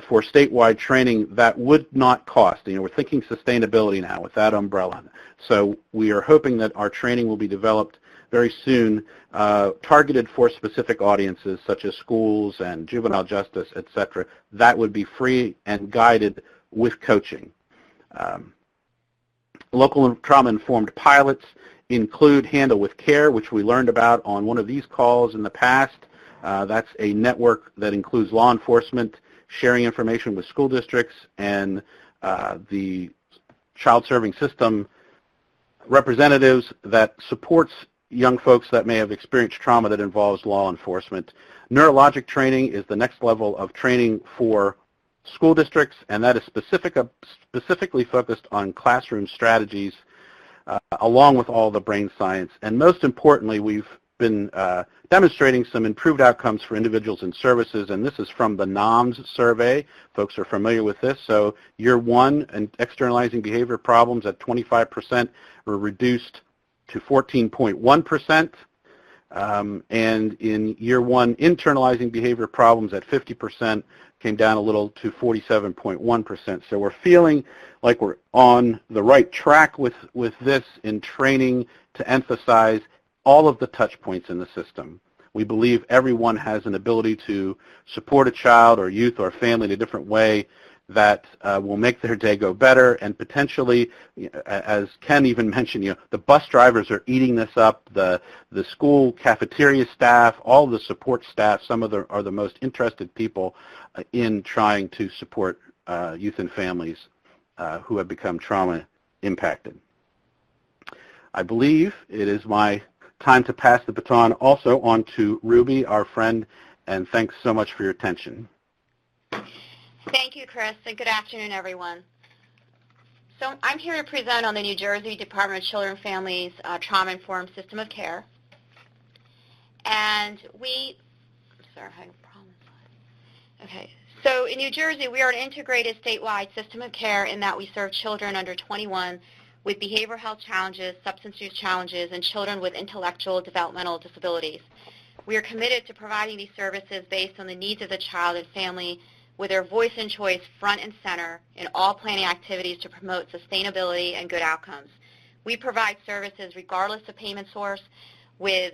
for statewide training that would not cost. You know, we're thinking sustainability now with that umbrella. So we are hoping that our training will be developed very soon, targeted for specific audiences such as schools and juvenile justice, etc. That would be free and guided with coaching. Local trauma-informed pilots include Handle with Care, which we learned about on one of these calls in the past. That's a network that includes law enforcement, sharing information with school districts, and the child serving system representatives that supports young folks that may have experienced trauma that involves law enforcement. Neurologic training is the next level of training for school districts, and that is specifically focused on classroom strategies along with all the brain science. And most importantly, we've been demonstrating some improved outcomes for individuals and services, and this is from the NOMS survey. Folks are familiar with this. So year one, and externalizing behavior problems at 25% were reduced to 14.1%. And in year one, internalizing behavior problems at 50% came down a little to 47.1%. So we're feeling like we're on the right track with this in training to emphasize all of the touch points in the system. We believe everyone has an ability to support a child or youth or family in a different way that will make their day go better, and potentially, as Ken even mentioned, the bus drivers are eating this up, the school cafeteria staff, all the support staff, some of them are the most interested people in trying to support youth and families who have become trauma impacted. I believe it is my time to pass the baton also on to Ruby, our friend, and thanks so much for your attention. Thank you, Chris, and good afternoon, everyone. So I'm here to present on the New Jersey Department of Children and Families Trauma-Informed System of Care. And so in New Jersey, we are an integrated statewide system of care in that we serve children under 21 with behavioral health challenges, substance use challenges, and children with intellectual developmental disabilities. We are committed to providing these services based on the needs of the child and family, with their voice and choice front and center in all planning activities to promote sustainability and good outcomes. We provide services regardless of payment source with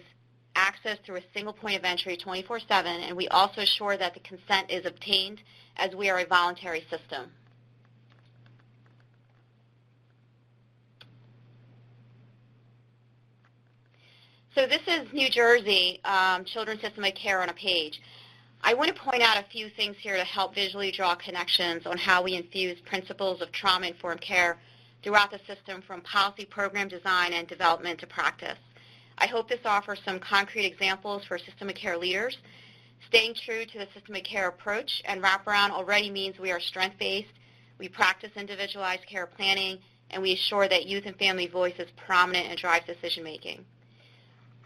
access through a single point of entry 24/7, and we also assure that the consent is obtained as we are a voluntary system. So this is New Jersey Children's System of Care on a page. I want to point out a few things here to help visually draw connections on how we infuse principles of trauma-informed care throughout the system, from policy program design and development to practice. I hope this offers some concrete examples for system of care leaders. Staying true to the system of care approach and wraparound already means we are strength-based, we practice individualized care planning, and we assure that youth and family voice is prominent and drives decision-making.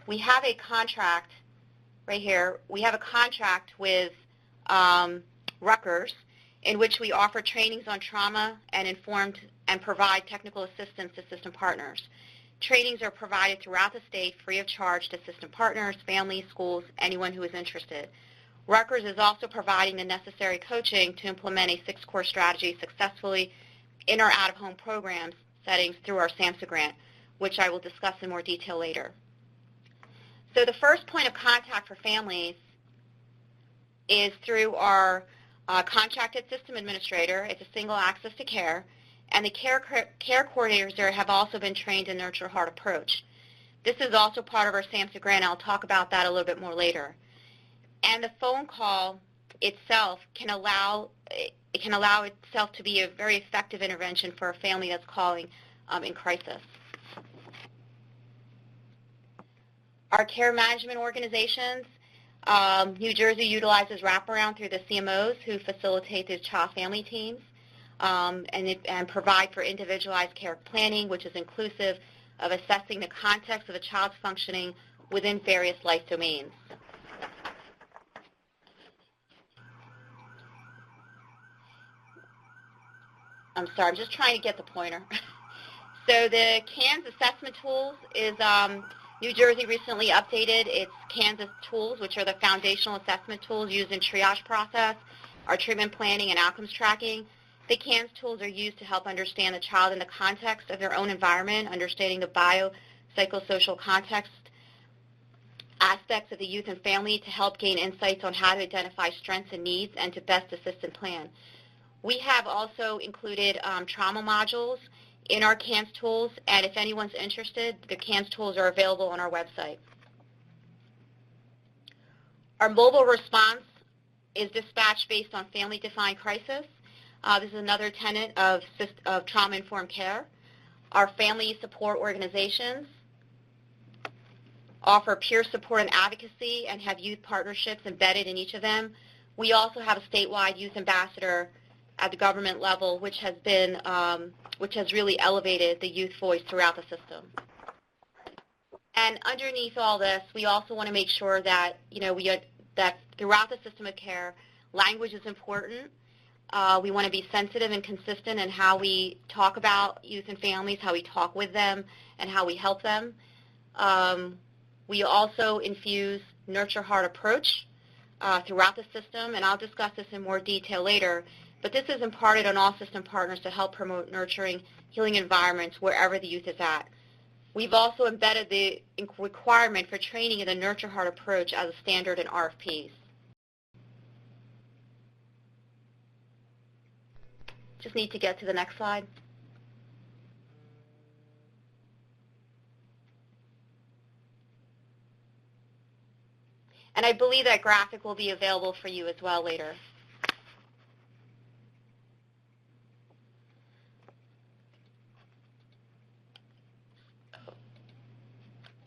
We have a contract right here. We have a contract with Rutgers in which we offer trainings on trauma and provide technical assistance to system partners. Trainings are provided throughout the state free of charge to system partners, families, schools, anyone who is interested. Rutgers is also providing the necessary coaching to implement a 6-core strategy successfully in our out-of-home programs settings through our SAMHSA grant, which I will discuss in more detail later. So the first point of contact for families is through our contracted system administrator. It's a single access to care, and the care coordinators there have also been trained in Nurture Heart approach. This is also part of our SAMHSA grant. I'll talk about that a little bit more later. And the phone call itself can allow itself to be a very effective intervention for a family that's calling in crisis. Our care management organizations, New Jersey utilizes wraparound through the CMOs who facilitate the child family teams. and provide for individualized care planning, which is inclusive of assessing the context of the child's functioning within various life domains. I'm sorry, I'm just trying to get the pointer. So the CANS assessment tools is New Jersey recently updated its Kansas tools, which are the foundational assessment tools used in triage process, our treatment planning and outcomes tracking. The CANS tools are used to help understand the child in the context of their own environment, understanding the biopsychosocial context aspects of the youth and family to help gain insights on how to identify strengths and needs and to best assist and plan. We have also included trauma modules in our CANS tools, and if anyone's interested, the CANS tools are available on our website. Our mobile response is dispatched based on family-defined crisis. This is another tenet of trauma-informed care. Our family support organizations offer peer support and advocacy and have youth partnerships embedded in each of them. We also have a statewide youth ambassador at the government level, which has really elevated the youth voice throughout the system. And underneath all this, we also want to make sure that that throughout the system of care, language is important. We want to be sensitive and consistent in how we talk about youth and families, how we talk with them, and how we help them. We also infuse nurture-heart approach throughout the system, and I'll discuss this in more detail later. But this is imparted on all system partners to help promote nurturing, healing environments wherever the youth is at. We've also embedded the requirement for training in the Nurture Heart approach as a standard in RFPs. Just need to get to the next slide. And I believe that graphic will be available for you as well later.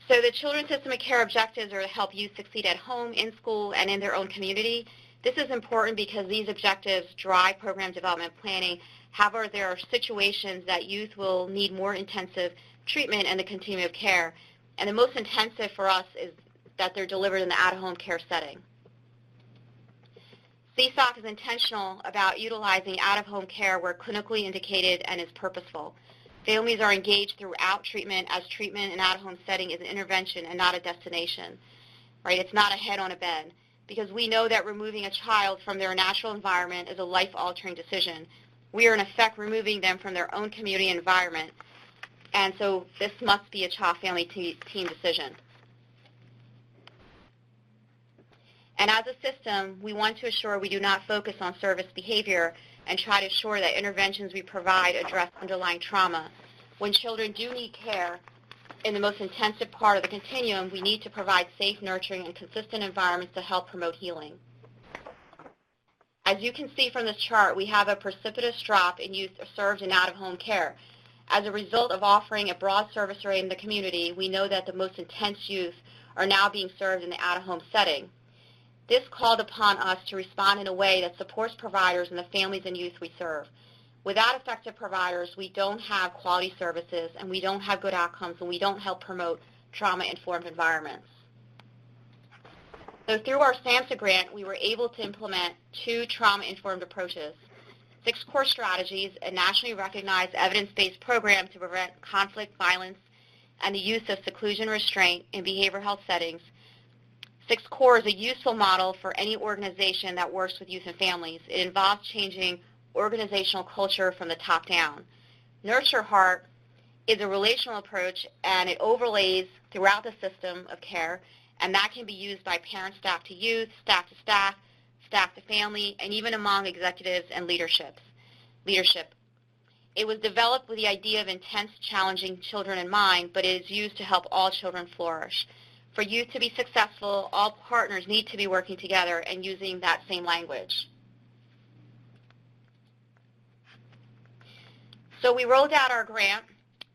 So the Children's System of Care objectives are to help youth succeed at home, in school, and in their own community. This is important because these objectives drive program development planning. However, there are situations that youth will need more intensive treatment in the continuum of care. And the most intensive for us is that they're delivered in the at-home care setting. CSOC is intentional about utilizing out-of-home care where clinically indicated and is purposeful. Families are engaged throughout treatment, as treatment in out-of-home setting is an intervention and not a destination, right? It's not a head on a bed, because we know that removing a child from their natural environment is a life-altering decision. We are, in effect, removing them from their own community environment, and so this must be a child-family team decision. And as a system, we want to assure we do not focus on service behavior and try to ensure that interventions we provide address underlying trauma. When children do need care in the most intensive part of the continuum, we need to provide safe, nurturing, and consistent environments to help promote healing. As you can see from this chart, we have a precipitous drop in youth served in out-of-home care. As a result of offering a broad service array in the community, we know that the most intense youth are now being served in the out-of-home setting. This called upon us to respond in a way that supports providers and the families and youth we serve. Without effective providers, we don't have quality services, and we don't have good outcomes, and we don't help promote trauma-informed environments. So through our SAMHSA grant, we were able to implement 2 trauma-informed approaches, 6 core strategies, a nationally recognized evidence-based program to prevent conflict, violence, and the use of seclusion restraint in behavioral health settings. 6 Core is a useful model for any organization that works with youth and families. It involves changing organizational culture from the top down. Nurture Heart is a relational approach, and it overlays throughout the system of care, and that can be used by parent staff to youth, staff to staff, staff to family, and even among executives and leadership. It was developed with the idea of intense, challenging children in mind, but it is used to help all children flourish. For youth to be successful, all partners need to be working together and using that same language. So we rolled out our grant,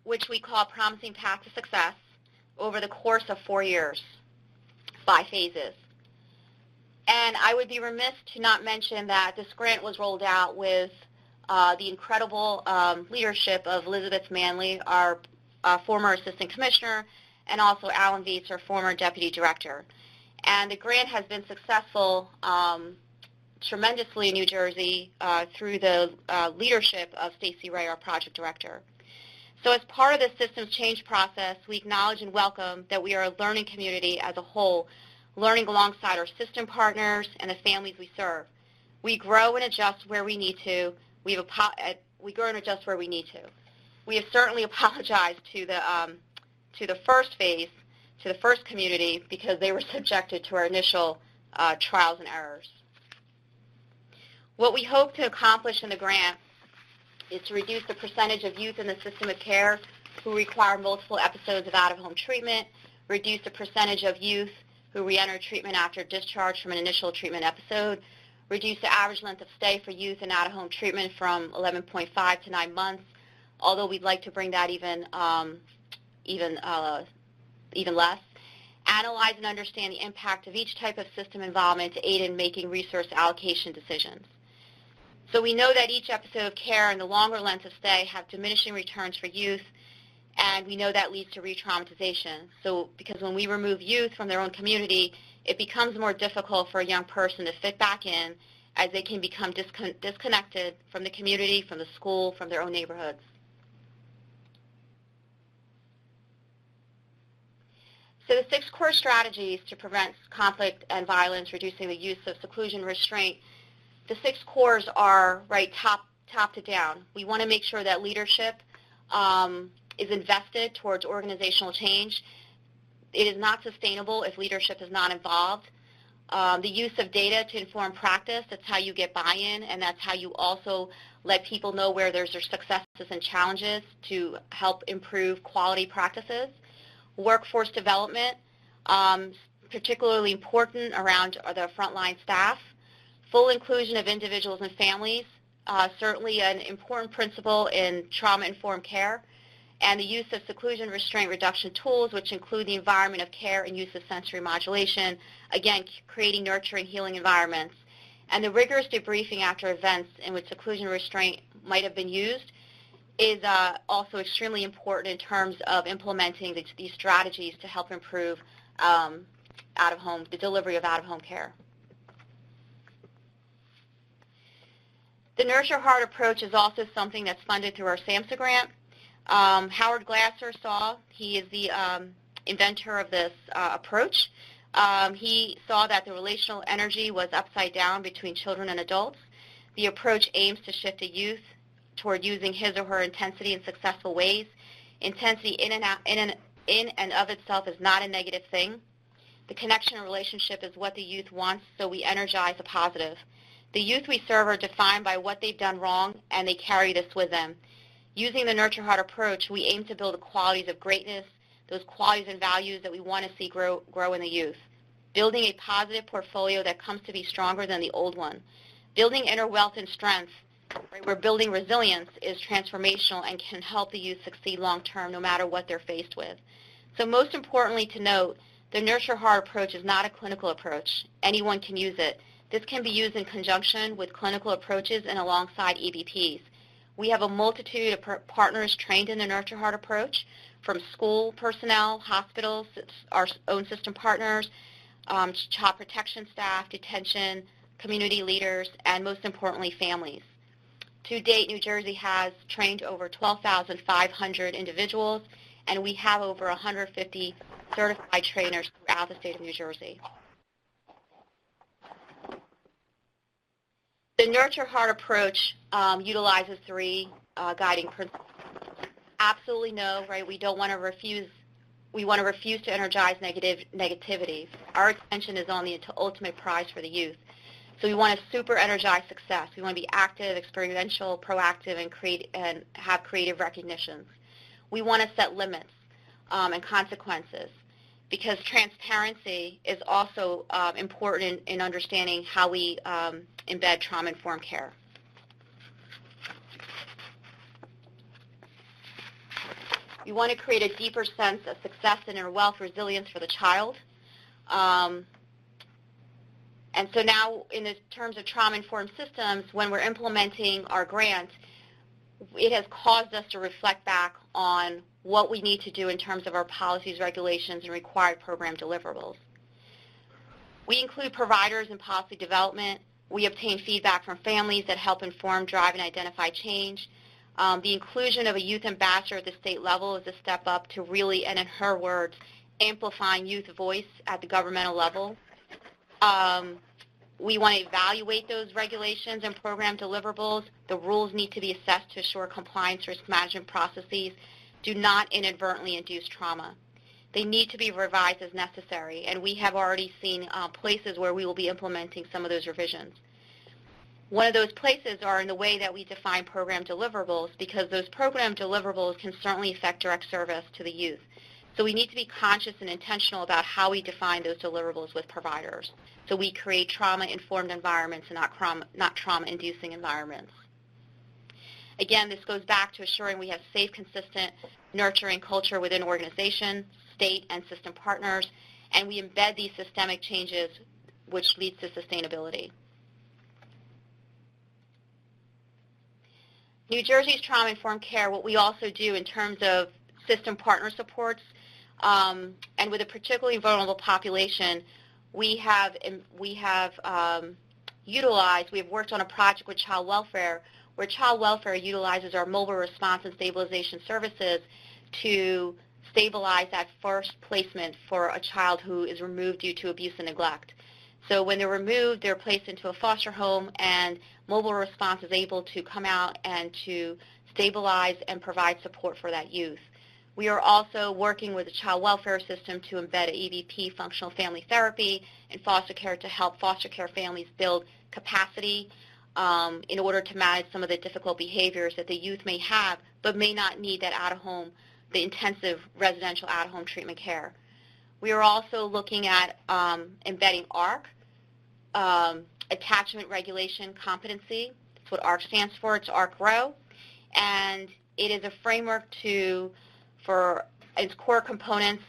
which we call Promising Path to Success, over the course of 4 years, 5 phases. And I would be remiss to not mention that this grant was rolled out with the incredible leadership of Elizabeth Manley, our former Assistant Commissioner, and also Alan Vietz, our former Deputy Director. And the grant has been successful tremendously in New Jersey through the leadership of Stacey Ray, our Project Director. So as part of the systems change process, we acknowledge and welcome that we are a learning community as a whole, learning alongside our system partners and the families we serve. We grow and adjust where we need to. We grow and adjust where we need to. We have certainly apologized to the first phase, to the first community, because they were subjected to our initial trials and errors. What we hope to accomplish in the grant is to reduce the percentage of youth in the system of care who require multiple episodes of out-of-home treatment, reduce the percentage of youth who re-enter treatment after discharge from an initial treatment episode, reduce the average length of stay for youth in out-of-home treatment from 11.5 to 9 months, although we'd like to bring that even less. Analyze and understand the impact of each type of system involvement to aid in making resource allocation decisions. So we know that each episode of care and the longer length of stay have diminishing returns for youth, and we know that leads to re-traumatization. So because when we remove youth from their own community, it becomes more difficult for a young person to fit back in, as they can become disconnected from the community, from the school, from their own neighborhoods. So the 6 core strategies to prevent conflict and violence, reducing the use of seclusion restraint, the 6 cores are top to down. We want to make sure that leadership is invested towards organizational change. It is not sustainable if leadership is not involved. The use of data to inform practice, that's how you get buy-in, and that's how you also let people know where there's successes and challenges to help improve quality practices. Workforce development, particularly important around the frontline staff. Full inclusion of individuals and families, certainly an important principle in trauma-informed care, and the use of seclusion restraint reduction tools, which include the environment of care and use of sensory modulation, again, creating nurturing, healing environments. And the rigorous debriefing after events in which seclusion restraint might have been used is also extremely important in terms of implementing these strategies to help improve the delivery of out-of-home care. The Nurture Heart approach is also something that's funded through our SAMHSA grant. Howard Glasser he is the inventor of this approach. He saw that the relational energy was upside down between children and adults. The approach aims to shift a youth toward using his or her intensity in successful ways. Intensity in and of itself is not a negative thing. The connection and relationship is what the youth wants, so we energize a positive. The youth we serve are defined by what they've done wrong, and they carry this with them. Using the Nurture Heart approach, we aim to build the qualities of greatness, those qualities and values that we want to see grow in the youth. Building a positive portfolio that comes to be stronger than the old one. Building inner wealth and strength, where building resilience is transformational and can help the youth succeed long-term no matter what they're faced with. So most importantly to note, the Nurture Heart approach is not a clinical approach. Anyone can use it. This can be used in conjunction with clinical approaches and alongside EBPs. We have a multitude of partners trained in the Nurture Heart approach, from school personnel, hospitals, our own system partners, child protection staff, detention, community leaders, and most importantly, families. To date, New Jersey has trained over 12,500 individuals, and we have over 150 certified trainers throughout the state of New Jersey. The Nurture Heart approach utilizes 3 guiding principles. Absolutely no, right? We don't want to refuse. We want to refuse to energize negativity. Our attention is on the ultimate prize for the youth. So we want to super energize success. We want to be active, experiential, proactive, and have creative recognitions. We want to set limits and consequences, because transparency is also important in understanding how we embed trauma-informed care. We want to create a deeper sense of success and inner wealth resilience for the child. And so now in the terms of trauma-informed systems, when we're implementing our grant, it has caused us to reflect back on what we need to do in terms of our policies, regulations, and required program deliverables. We include providers in policy development. We obtain feedback from families that help inform, drive, and identify change. The inclusion of a youth ambassador at the state level is a step up to really, and in her words, amplifying youth voice at the governmental level. We want to evaluate those regulations and program deliverables. The rules need to be assessed to assure compliance. Risk management processes do not inadvertently induce trauma. They need to be revised as necessary, and we have already seen places where we will be implementing some of those revisions. One of those places are in the way that we define program deliverables, because those program deliverables can certainly affect direct service to the youth. So we need to be conscious and intentional about how we define those deliverables with providers. So we create trauma-informed environments and not trauma-inducing environments. Again, this goes back to assuring we have safe, consistent, nurturing culture within organizations, state and system partners, and we embed these systemic changes, which leads to sustainability. New Jersey's trauma-informed care, what we also do in terms of system partner supports, and with a particularly vulnerable population, we have worked on a project with child welfare, where child welfare utilizes our mobile response and stabilization services to stabilize that first placement for a child who is removed due to abuse and neglect. So when they're removed, they're placed into a foster home, and mobile response is able to come out and to stabilize and provide support for that youth. We are also working with the child welfare system to embed EVP, functional family therapy, in foster care to help foster care families build capacity in order to manage some of the difficult behaviors that the youth may have, but may not need that out-of-home, the intensive residential out-of-home treatment care. We are also looking at embedding ARC, Attachment Regulation Competency. That's what ARC stands for. It's ARC GROW, and it is a framework for its core components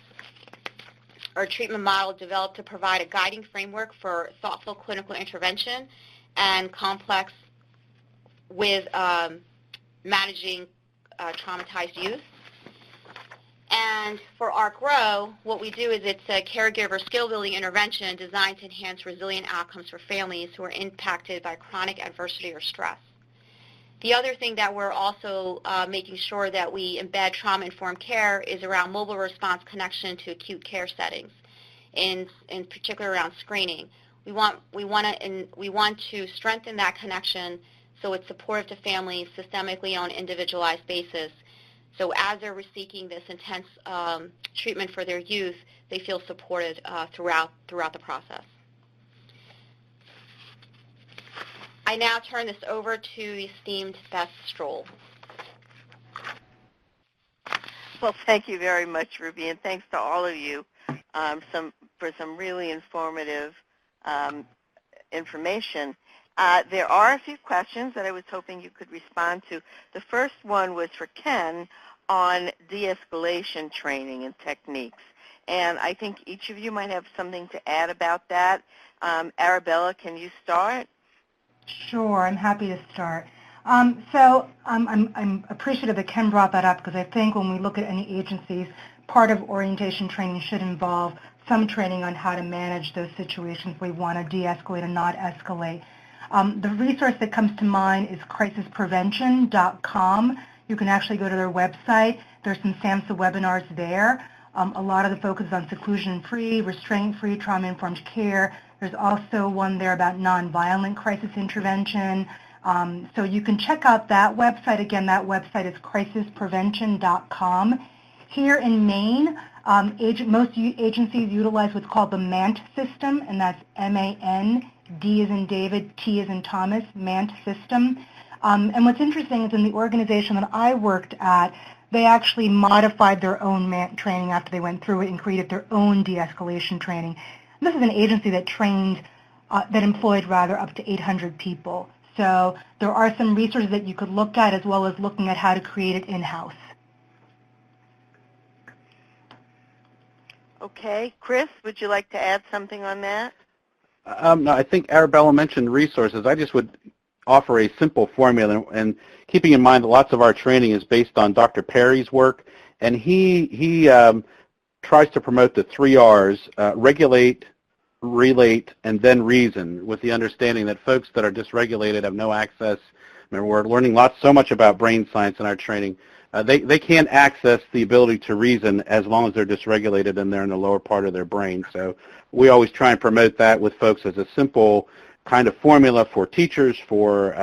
or treatment model developed to provide a guiding framework for thoughtful clinical intervention and complex with managing traumatized youth. And for ARC GROW, what we do is it's a caregiver skill-building intervention designed to enhance resilient outcomes for families who are impacted by chronic adversity or stress. The other thing that we're also making sure that we embed trauma-informed care is around mobile response connection to acute care settings, in particular around screening. We want to strengthen that connection so it's supportive to families systemically on an individualized basis. So as they're seeking this intense treatment for their youth, they feel supported throughout the process. I now turn this over to the esteemed Beth Stroll. Well, thank you very much, Ruby, and thanks to all of you for some really informative information. There are a few questions that I was hoping you could respond to. The first one was for Ken on de-escalation training and techniques. And I think each of you might have something to add about that. Arabella, can you start? Sure, I'm happy to start. So I'm appreciative that Ken brought that up, because I think when we look at any agencies, part of orientation training should involve some training on how to manage those situations where we want to de-escalate and not escalate. The resource that comes to mind is crisisprevention.com. You can actually go to their website. There's some SAMHSA webinars there. A lot of the focus is on seclusion-free, restraint-free, trauma-informed care. There's also one there about nonviolent crisis intervention. So you can check out that website. Again, that website is crisisprevention.com. Here in Maine, most agencies utilize what's called the MANT system, and that's M-A-N, D as in David, T as in Thomas, MANT system. And what's interesting is in the organization that I worked at, they actually modified their own MANT training after they went through it and created their own de-escalation training. And this is an agency that employed up to 800 people. So there are some resources that you could look at, as well as looking at how to create it in-house. Okay. Chris, would you like to add something on that? No, I think Arabella mentioned resources. I just would offer a simple formula, and keeping in mind that lots of our training is based on Dr. Perry's work, and he tries to promote the 3 R's, regulate, relate, and then reason, with the understanding that folks that are dysregulated have no access. Remember, we're learning so much about brain science in our training. They can't access the ability to reason as long as they're dysregulated and they're in the lower part of their brain. So we always try and promote that with folks as a simple kind of formula for teachers, for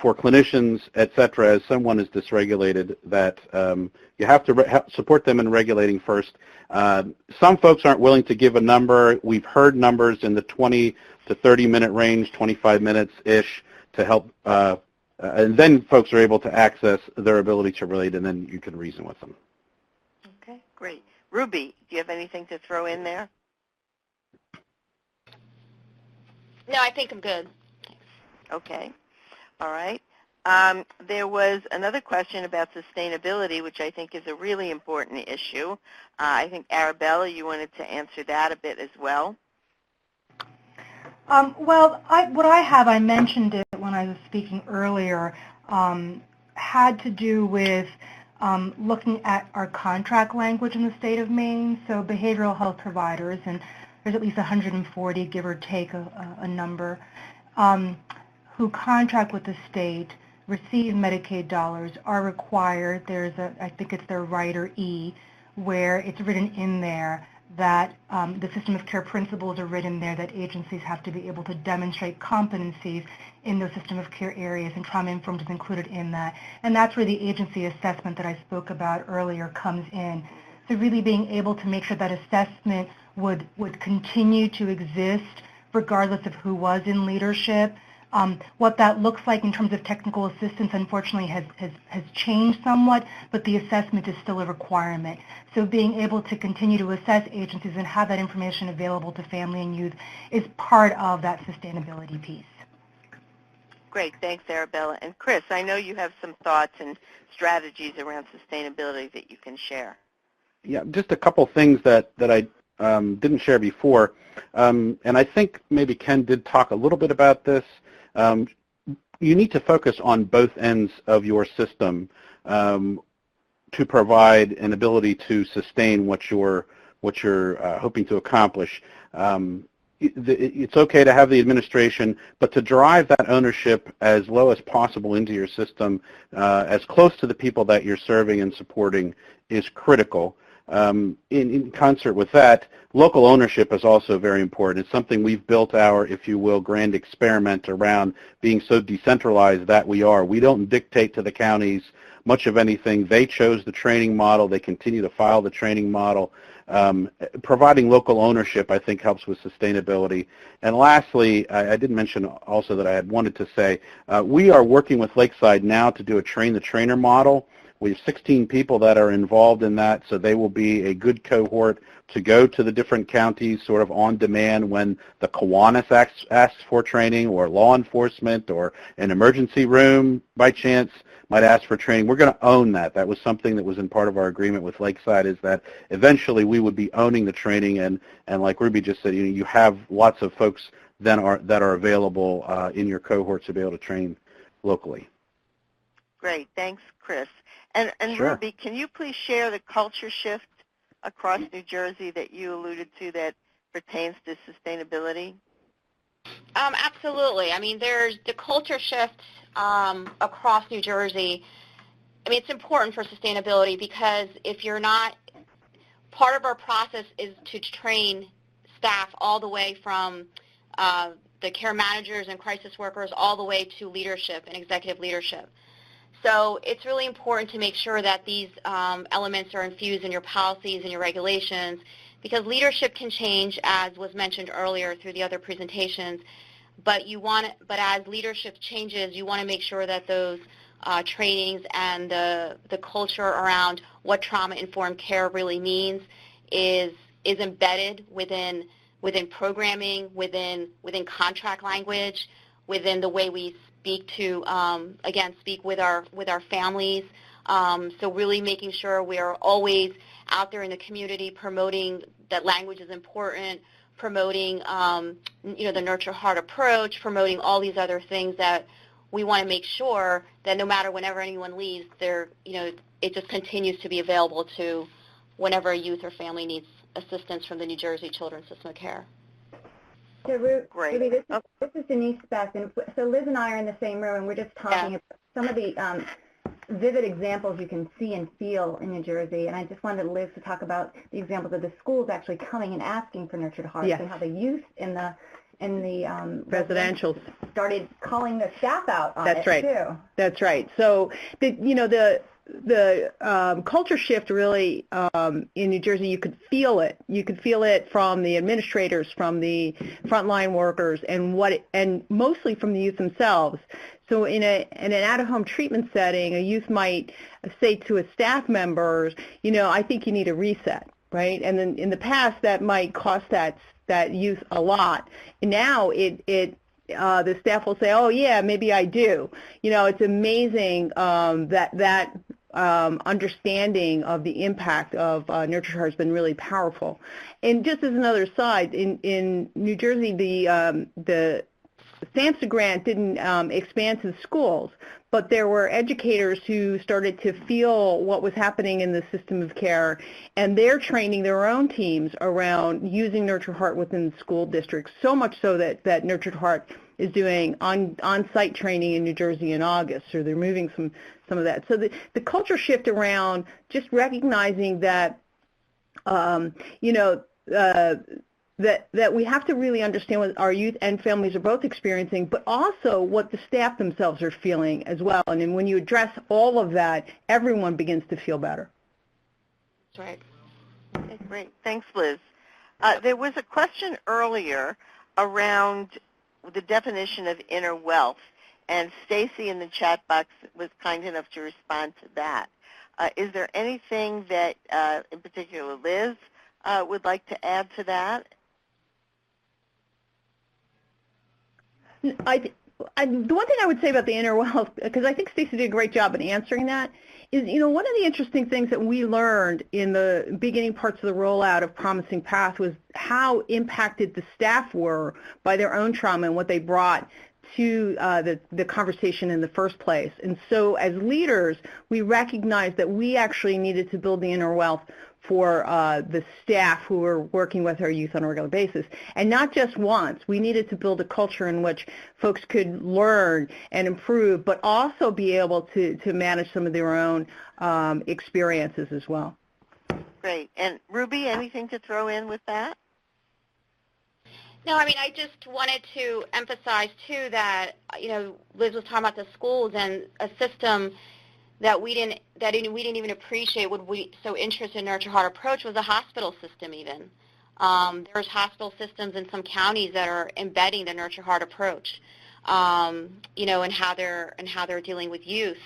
clinicians, et cetera. As someone is dysregulated, that you have to support them in regulating first. Some folks aren't willing to give a number. We've heard numbers in the 20 to 30-minute range, 25 minutes-ish, to help, and then folks are able to access their ability to relate, and then you can reason with them. Okay, great. Ruby, do you have anything to throw in there? No, I think I'm good. Okay. All right. There was another question about sustainability, which I think is a really important issue. I think, Arabella, you wanted to answer that a bit as well. Well, I mentioned it when I was speaking earlier, had to do with looking at our contract language in the state of Maine, so behavioral health providers, and there's at least 140, give or take a number, who contract with the state, receive Medicaid dollars, are required, I think it's their Rider E, where it's written in there that the system of care principles are written there, that agencies have to be able to demonstrate competencies in those system of care areas, and trauma-informed is included in that. And that's where the agency assessment that I spoke about earlier comes in. So really being able to make sure that assessment would continue to exist regardless of who was in leadership. What that looks like in terms of technical assistance, unfortunately, has changed somewhat, but the assessment is still a requirement. So being able to continue to assess agencies and have that information available to family and youth is part of that sustainability piece. Great. Thanks, Arabella. And Chris, I know you have some thoughts and strategies around sustainability that you can share. Yeah, just a couple things that I didn't share before, and I think maybe Ken did talk a little bit about this. You need to focus on both ends of your system to provide an ability to sustain what you're hoping to accomplish. It's okay to have the administration, but to drive that ownership as low as possible into your system, as close to the people that you're serving and supporting, is critical. In concert with that, local ownership is also very important. It's something we've built our, if you will, grand experiment around, being so decentralized that we are. We don't dictate to the counties much of anything. They chose the training model. They continue to file the training model. Providing local ownership, I think, helps with sustainability. And lastly, I did mention also that I had wanted to say, we are working with Lakeside now to do a train-the-trainer model. We have 16 people that are involved in that, so they will be a good cohort to go to the different counties sort of on demand when the Kiwanis asks for training, or law enforcement, or an emergency room by chance might ask for training. We're going to own that. That was something that was in part of our agreement with Lakeside, is that eventually we would be owning the training, and like Ruby just said, you have lots of folks that are available in your cohorts to be able to train locally. Great. Thanks, Chris. And Sure. Ruby, can you please share the culture shift across New Jersey that you alluded to that pertains to sustainability? Absolutely. I mean, there's the culture shift across New Jersey. I mean, it's important for sustainability, because if you're not, part of our process is to train staff all the way from the care managers and crisis workers all the way to leadership and executive leadership. So it's really important to make sure that these elements are infused in your policies and your regulations, because leadership can change, as was mentioned earlier through the other presentations. But as leadership changes, you want to make sure that those trainings and the culture around what trauma-informed care really means is embedded within programming, within contract language, within the way we speak with our families. So really making sure we are always out there in the community promoting that language is important, promoting, the nurture heart approach, promoting all these other things that we want to make sure that no matter whenever anyone leaves, it just continues to be available to whenever a youth or family needs assistance from the New Jersey Children's System of Care. So, Ruby, this is Denise Best, and so Liz and I are in the same room, and we're just talking about some of the vivid examples you can see and feel in New Jersey, and I just wanted Liz to talk about the examples of the schools actually coming and asking for nurtured hearts, and how the youth in the residential started calling the staff out on it too. That's right. So the culture shift really in New Jersey, you could feel it. You could feel it from the administrators, from the frontline workers, and mostly from the youth themselves. So in an at-home treatment setting, a youth might say to a staff member, I think you need a reset, right? And then in the past, that might cost that youth a lot. And now the staff will say, oh yeah, maybe I do. It's amazing that understanding of the impact of nurture heart has been really powerful. And just as another side, in New Jersey, the SAMHSA grant didn't expand to the schools, but there were educators who started to feel what was happening in the system of care, and they're training their own teams around using Nurtured Heart within the school districts, so much so that Nurtured Heart is doing on-site training in New Jersey in August, so they're moving some of that. So the culture shift around just recognizing that, that we have to really understand what our youth and families are both experiencing, but also what the staff themselves are feeling as well. And then when you address all of that, everyone begins to feel better. That's right. Okay, great. Thanks, Liz. There was a question earlier around the definition of inner wealth, and Stacy in the chat box was kind enough to respond to that. Is there anything that, in particular, Liz would like to add to that? The one thing I would say about the inner wealth, because I think Stacey did a great job in answering that, is, one of the interesting things that we learned in the beginning parts of the rollout of Promising Path was how impacted the staff were by their own trauma and what they brought to the conversation in the first place. And so as leaders, we recognized that we actually needed to build the inner wealth for the staff who were working with our youth on a regular basis. And not just once. We needed to build a culture in which folks could learn and improve, but also be able to manage some of their own experiences as well. Great. And Ruby, anything to throw in with that? No, I mean, I just wanted to emphasize, too, that, Liz was talking about the schools and a system that we didn't even appreciate would be so interested in Nurture Heart approach was a hospital system even. There's hospital systems in some counties that are embedding the Nurture Heart approach, and how they're dealing with youth.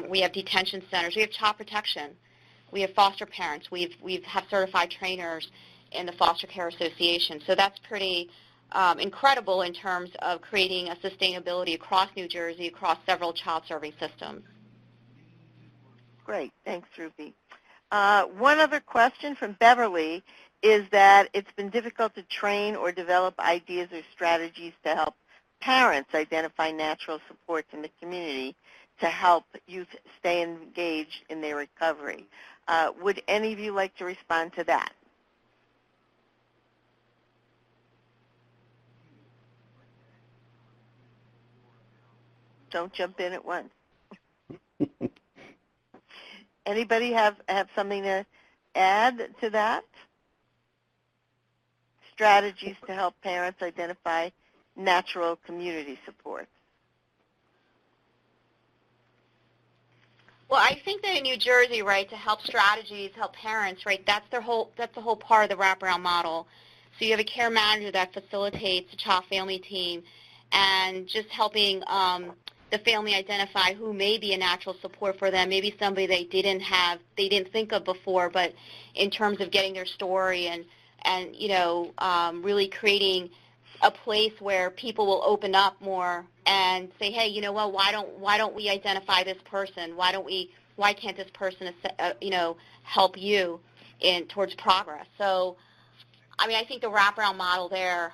We have detention centers. We have child protection. We have foster parents. We have certified trainers in the Foster Care Association. So that's pretty incredible in terms of creating a sustainability across New Jersey, across several child-serving systems. Great. Thanks, Ruby. One other question from Beverly is that it's been difficult to train or develop ideas or strategies to help parents identify natural supports in the community to help youth stay engaged in their recovery. Would any of you like to respond to that? Don't jump in at once. Anybody have something to add to that? Strategies to help parents identify natural community supports. Well, I think that in New Jersey, right, to help strategies, help parents, right, that's the whole part of the wraparound model. So you have a care manager that facilitates a child-family team and just helping the family identify who may be a natural support for them, maybe somebody they didn't think of before, but in terms of getting their story and really creating a place where people will open up more and say, hey, you know what, why don't we identify this person? Why can't this person help you towards progress? So I mean, I think the wraparound model there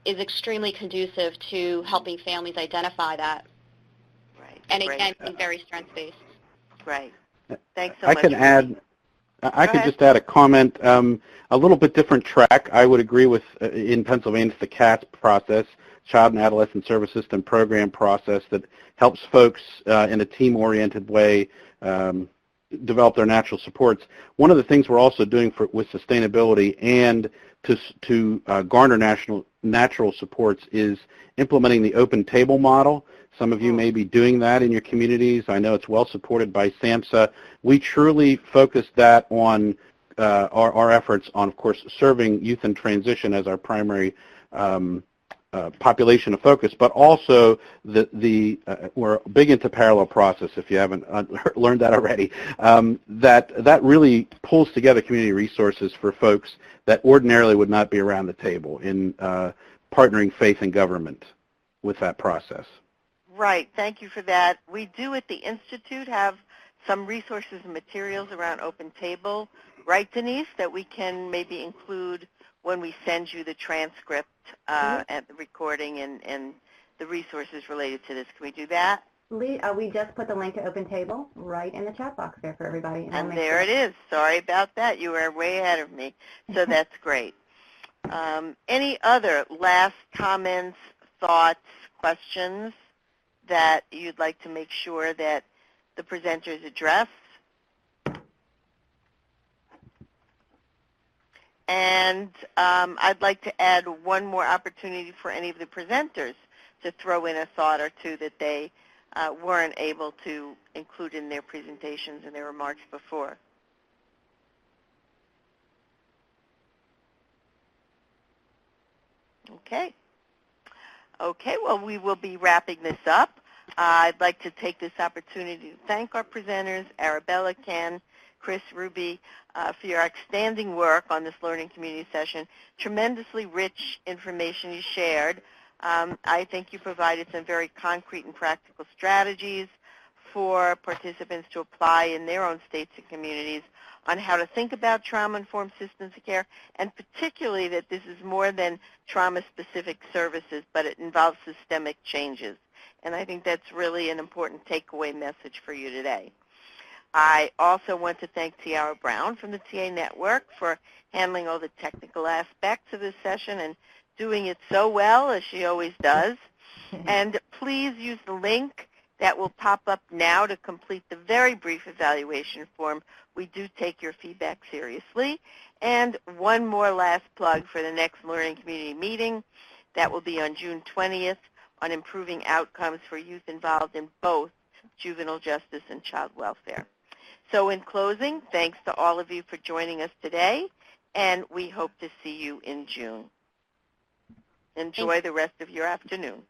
is extremely conducive to helping families identify that. Right. And again, being very strengths-based. Right. Thanks so much. I could just add a comment, a little bit different track. I would agree with, in Pennsylvania, it's the CATS process, Child and Adolescent Service System Program process, that helps folks in a team-oriented way develop their natural supports. One of the things we're also doing with sustainability and to garner natural supports is implementing the open table model. Some of you may be doing that in your communities. I know it's well supported by SAMHSA. We truly focus that on our efforts on, of course, serving youth in transition as our primary population of focus, but also we're big into parallel process, if you haven't learned that already. That really pulls together community resources for folks that ordinarily would not be around the table in partnering faith and government with that process. Right. Thank you for that. We do at the Institute have some resources and materials around Open Table, right, Denise, that we can maybe include when we send you the transcript and the recording and the resources related to this. Can we do that? We just put the link to Open Table right in the chat box there for everybody. And there it is. Sorry about that. You were way ahead of me. So that's great. Any other last comments, thoughts, questions that you'd like to make sure that the presenters address? And I'd like to add one more opportunity for any of the presenters to throw in a thought or two that they weren't able to include in their presentations and their remarks before. Okay. Okay, well, we will be wrapping this up. I'd like to take this opportunity to thank our presenters, Arabella, Ken, Chris, Ruby, for your outstanding work on this learning community session. Tremendously rich information you shared. I think you provided some very concrete and practical strategies for participants to apply in their own states and communities on how to think about trauma-informed systems of care, and particularly that this is more than trauma-specific services, but it involves systemic changes. And I think that's really an important takeaway message for you today. I also want to thank Tiara Brown from the TA Network for handling all the technical aspects of this session and doing it so well, as she always does. And please use the link that will pop up now to complete the very brief evaluation form. We do take your feedback seriously. And one more last plug for the next Learning Community meeting. That will be on June 20th on improving outcomes for youth involved in both juvenile justice and child welfare. So in closing, thanks to all of you for joining us today, and we hope to see you in June. Enjoy the rest of your afternoon.